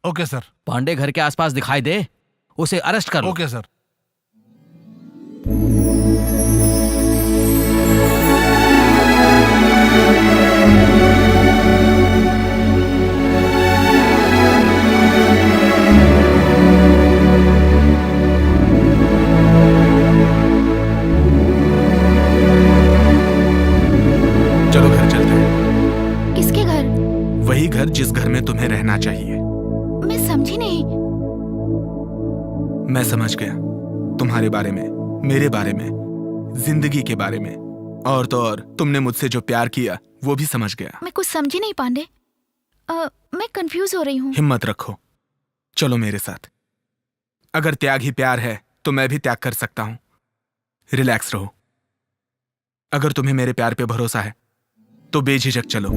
Okay sir. पांडे घर के आसपास दिखाई दे उसे अरेस्ट कर लो। Okay sir. जिस घर में तुम्हें रहना चाहिए। मैं समझी नहीं। मैं समझ गया तुम्हारे बारे में, मेरे बारे में, जिंदगी के बारे में, और तो और तुमने मुझसे जो प्यार किया वो भी समझ गया। मैं कुछ समझी नहीं पांडे। मैं कंफ्यूज हो रही हूँ। हिम्मत रखो, चलो मेरे साथ। अगर त्याग ही प्यार है तो मैं भी त्याग कर सकता हूं। रिलैक्स रहो। अगर तुम्हें मेरे प्यार पे भरोसा है तो बेझिझक चलो।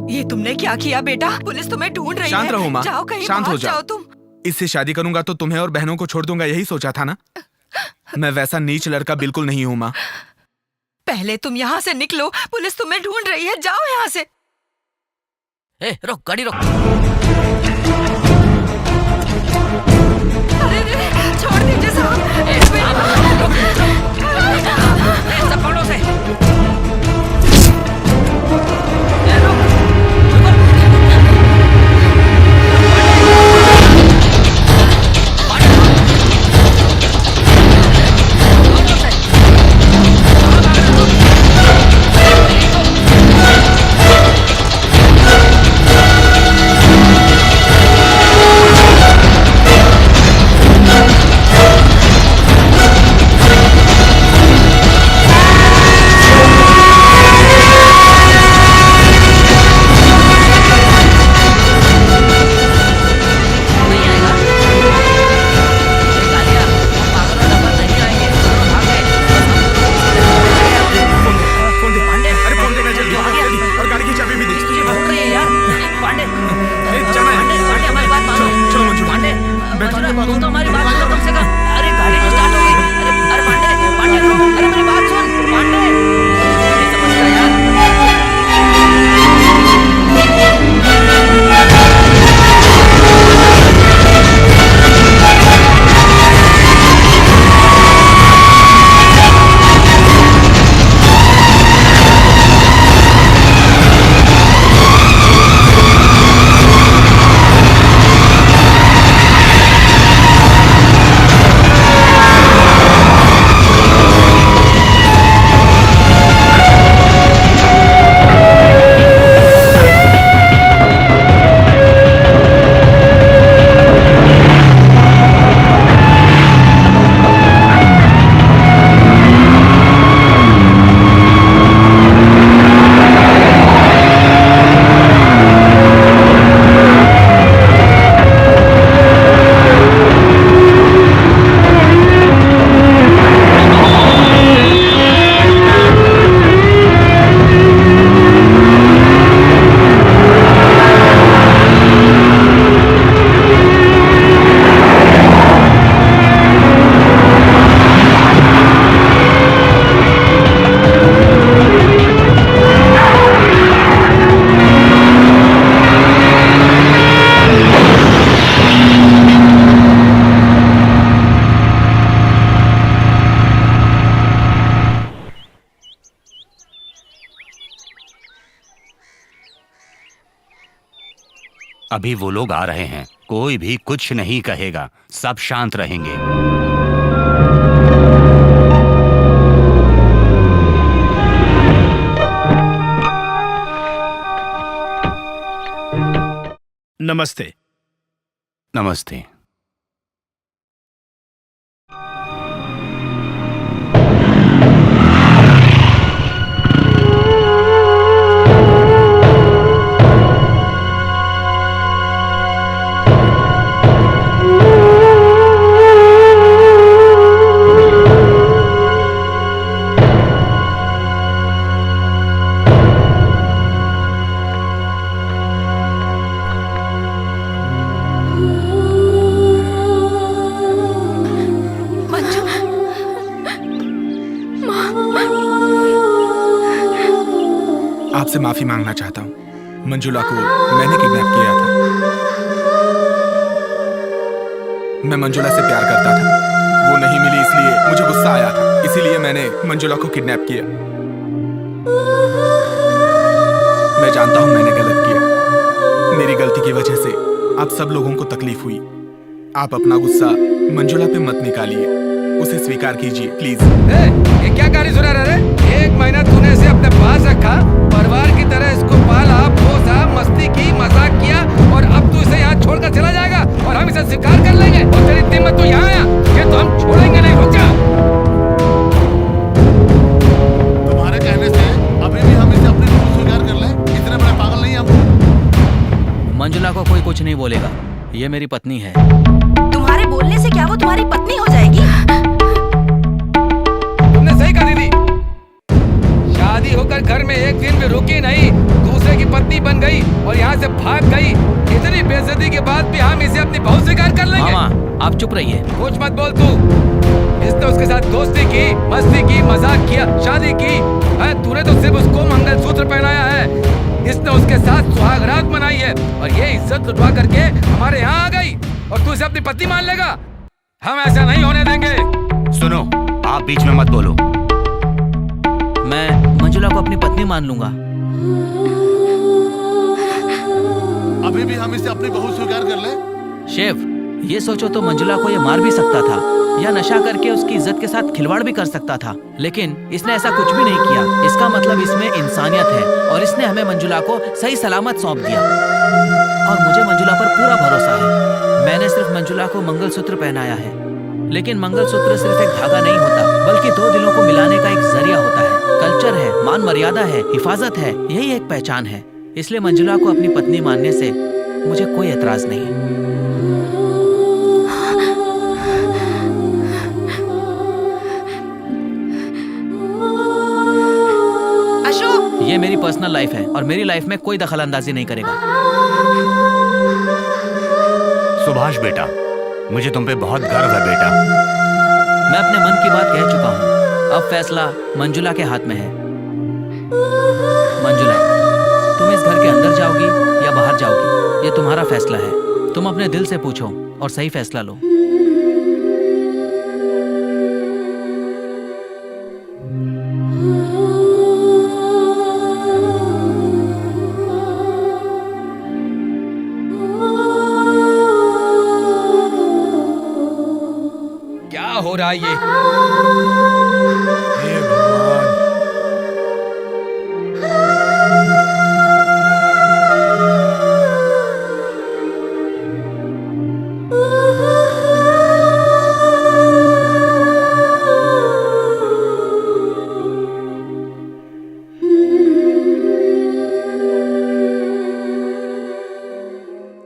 ये तुमने क्या किया बेटा? पुलिस तुम्हें ढूंढ रही है। शांत रहो माँ, जाओ कहीं शांत हो भाग जाओ। तुम। इससे शादी करूंगा तो तुम्हें और बहनों को छोड़ दूंगा, यही सोचा था ना? मैं वैसा नीच लड़का बिल्कुल नहीं हूं माँ। पहले तुम यहाँ से निकलो, पुलिस तुम्हें ढूंढ रही है। जाओ यहाँ से। रोक, गाड़ी रोक। अरे छोड़ दीजिए साहब। सब पकड़ो से। अभी वो लोग आ रहे हैं, कोई भी कुछ नहीं कहेगा, सब शांत रहेंगे। नमस्ते। नमस्ते। आपसे माफी मांगना चाहता हूँ। मंजुला को मैंने किडनैप किया था। मैं मंजुला से प्यार करता था। वो नहीं मिली इसलिए मुझे गुस्सा आया था, इसीलिए मैंने मंजुला को किडनैप किया। मैं जानता हूं मैंने गलत किया। मेरी गलती की वजह से आप सब लोगों को तकलीफ हुई। आप अपना गुस्सा मंजुला पे मत निकालिए, उसे स्वीकार कीजिए प्लीज। ये क्या कहानी सुना रहा है? 1 महीना तूने इसे अपने पास रखा, परिवार की तरह इसको पाला, पोसा, मस्ती की, मजाक किया, और अब तू इसे यहाँ छोड़कर चला जाएगा और हम इसे स्वीकार कर लेंगे? और तेरी इतनी हिम्मत तो यहाँ आया, ये तो हम छोड़ेंगे नहीं। रुक जा। तुम्हारे कहने से अभी भी हम इसे अपनी बहू स्वीकार कर लें? इतने बड़े पागल नहीं हम। मंजुला को कोई कुछ नहीं बोलेगा, ये मेरी पत्नी है। तुम्हारे बोलने से क्या वो तुम्हारी पत्नी हो जाएगी? तुमने सही कहा दीदी। शादी होकर घर में एक दिन भी रुकी नहीं, दूसरे की पत्नी बन गई और यहाँ से भाग गई। इतनी बेइज्जती के बाद भी हम इसे अपनी बहू स्वीकार कर लेंगे? मामा आप चुप रहिए। कुछ मत बोल तू। इसने उसके साथ दोस्ती की, मस्ती की, मजाक किया, शादी की। तूने तो सिर्फ उसको मंगलसूत्र पहनाया है। इसने उसके साथ सुहाग रात मनाई है और ये इज्जत लुटवा करके हमारे यहाँ आ गई और तू इसे अपनी पत्नी मान लेगा? हम ऐसा नहीं होने देंगे। सुनो, आप बीच में मत बोलो। मैं मंजुला को अपनी पत्नी मान लूंगा। अभी भी हम इसे अपनी बहू स्वीकार कर ले? शेफ, ये सोचो तो मंजुला को ये मार भी सकता था या नशा करके उसकी इज्जत के साथ खिलवाड़ भी कर सकता था, लेकिन इसने ऐसा कुछ भी नहीं किया। इसका मतलब इसमें इंसानियत है और इसने हमें मंजुला को सही सलामत सौंप दिया और मुझे मंजुला पर पूरा भरोसा है। मैंने सिर्फ मंजुला को मंगलसूत्र पहनाया है, लेकिन मंगलसूत्र सिर्फ एक धागा नहीं होता, बल्कि दो दिलों को मिलाने का एक जरिया होता है। कल्चर है, मान मर्यादा है, हिफाजत है, यही एक पहचान है। इसलिए मंजुला को अपनी पत्नी मानने से मुझे कोई एतराज नहीं। ये मेरी पर्सनल लाइफ है और मेरी लाइफ में कोई दखल अंदाजी नहीं करेगा। सुभाष बेटा, मुझे तुम पे बहुत गर्व है बेटा। मैं अपने मन की बात कह चुका हूँ, अब फैसला मंजुला के हाथ में है। मंजुला, तुम इस घर के अंदर जाओगी या बाहर जाओगी, ये तुम्हारा फैसला है। तुम अपने दिल से पूछो और सही फैसला लो। हो रहा है ये? हे भगवान।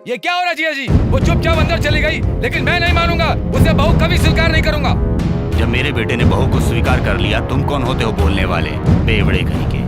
ये क्या हो रहा है जिया जी? वो चुपचाप अंदर चली गई, लेकिन मैं नहीं मानूंगा। उसे बहू कभी स्वीकार नहीं करूंगा। जब मेरे बेटे ने बहू को स्वीकार कर लिया, तुम कौन होते हो बोलने वाले? बेवड़े कहीं के।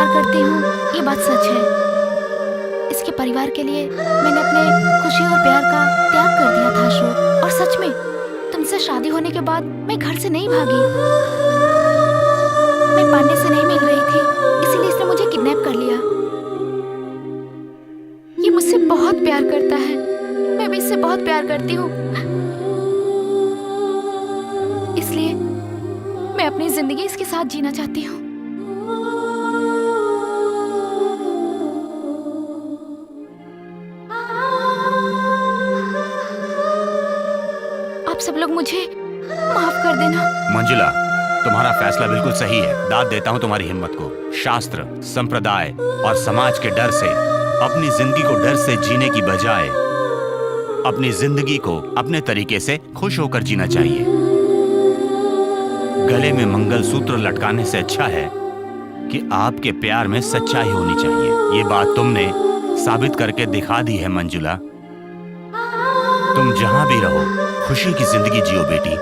प्यार करती हूँ, ये बात सच है। इसके परिवार के लिए मैंने अपने खुशी और प्यार का त्याग कर दिया था अशोक। और सच में तुमसे शादी होने के बाद मैं घर से नहीं भागी। मैं पांडे से नहीं मिल रही थी, इसीलिए इसने मुझे किडनैप कर लिया। ये मुझसे बहुत प्यार करता है, मैं भी इससे बहुत प्यार करती हूँ। इसलिए मैं अपनी जिंदगी इसके साथ जीना चाहती हूँ। आप सब लोग मुझे माफ कर देना। मंजुला, तुम्हारा फैसला बिल्कुल सही है। दाद देता हूँ तुम्हारी हिम्मत को। शास्त्र, संप्रदाय और समाज के डर से अपनी जिंदगी को डर से जीने की बजाय अपनी जिंदगी को अपने तरीके से खुश होकर जीना चाहिए। गले में मंगलसूत्र लटकाने से अच्छा है कि आपके प्यार में सच्चाई होनी चाहिए। ये बात तुमने साबित करके दिखा दी है मंजुला। तुम जहां भी रहो खुशी की जिंदगी जियो बेटी।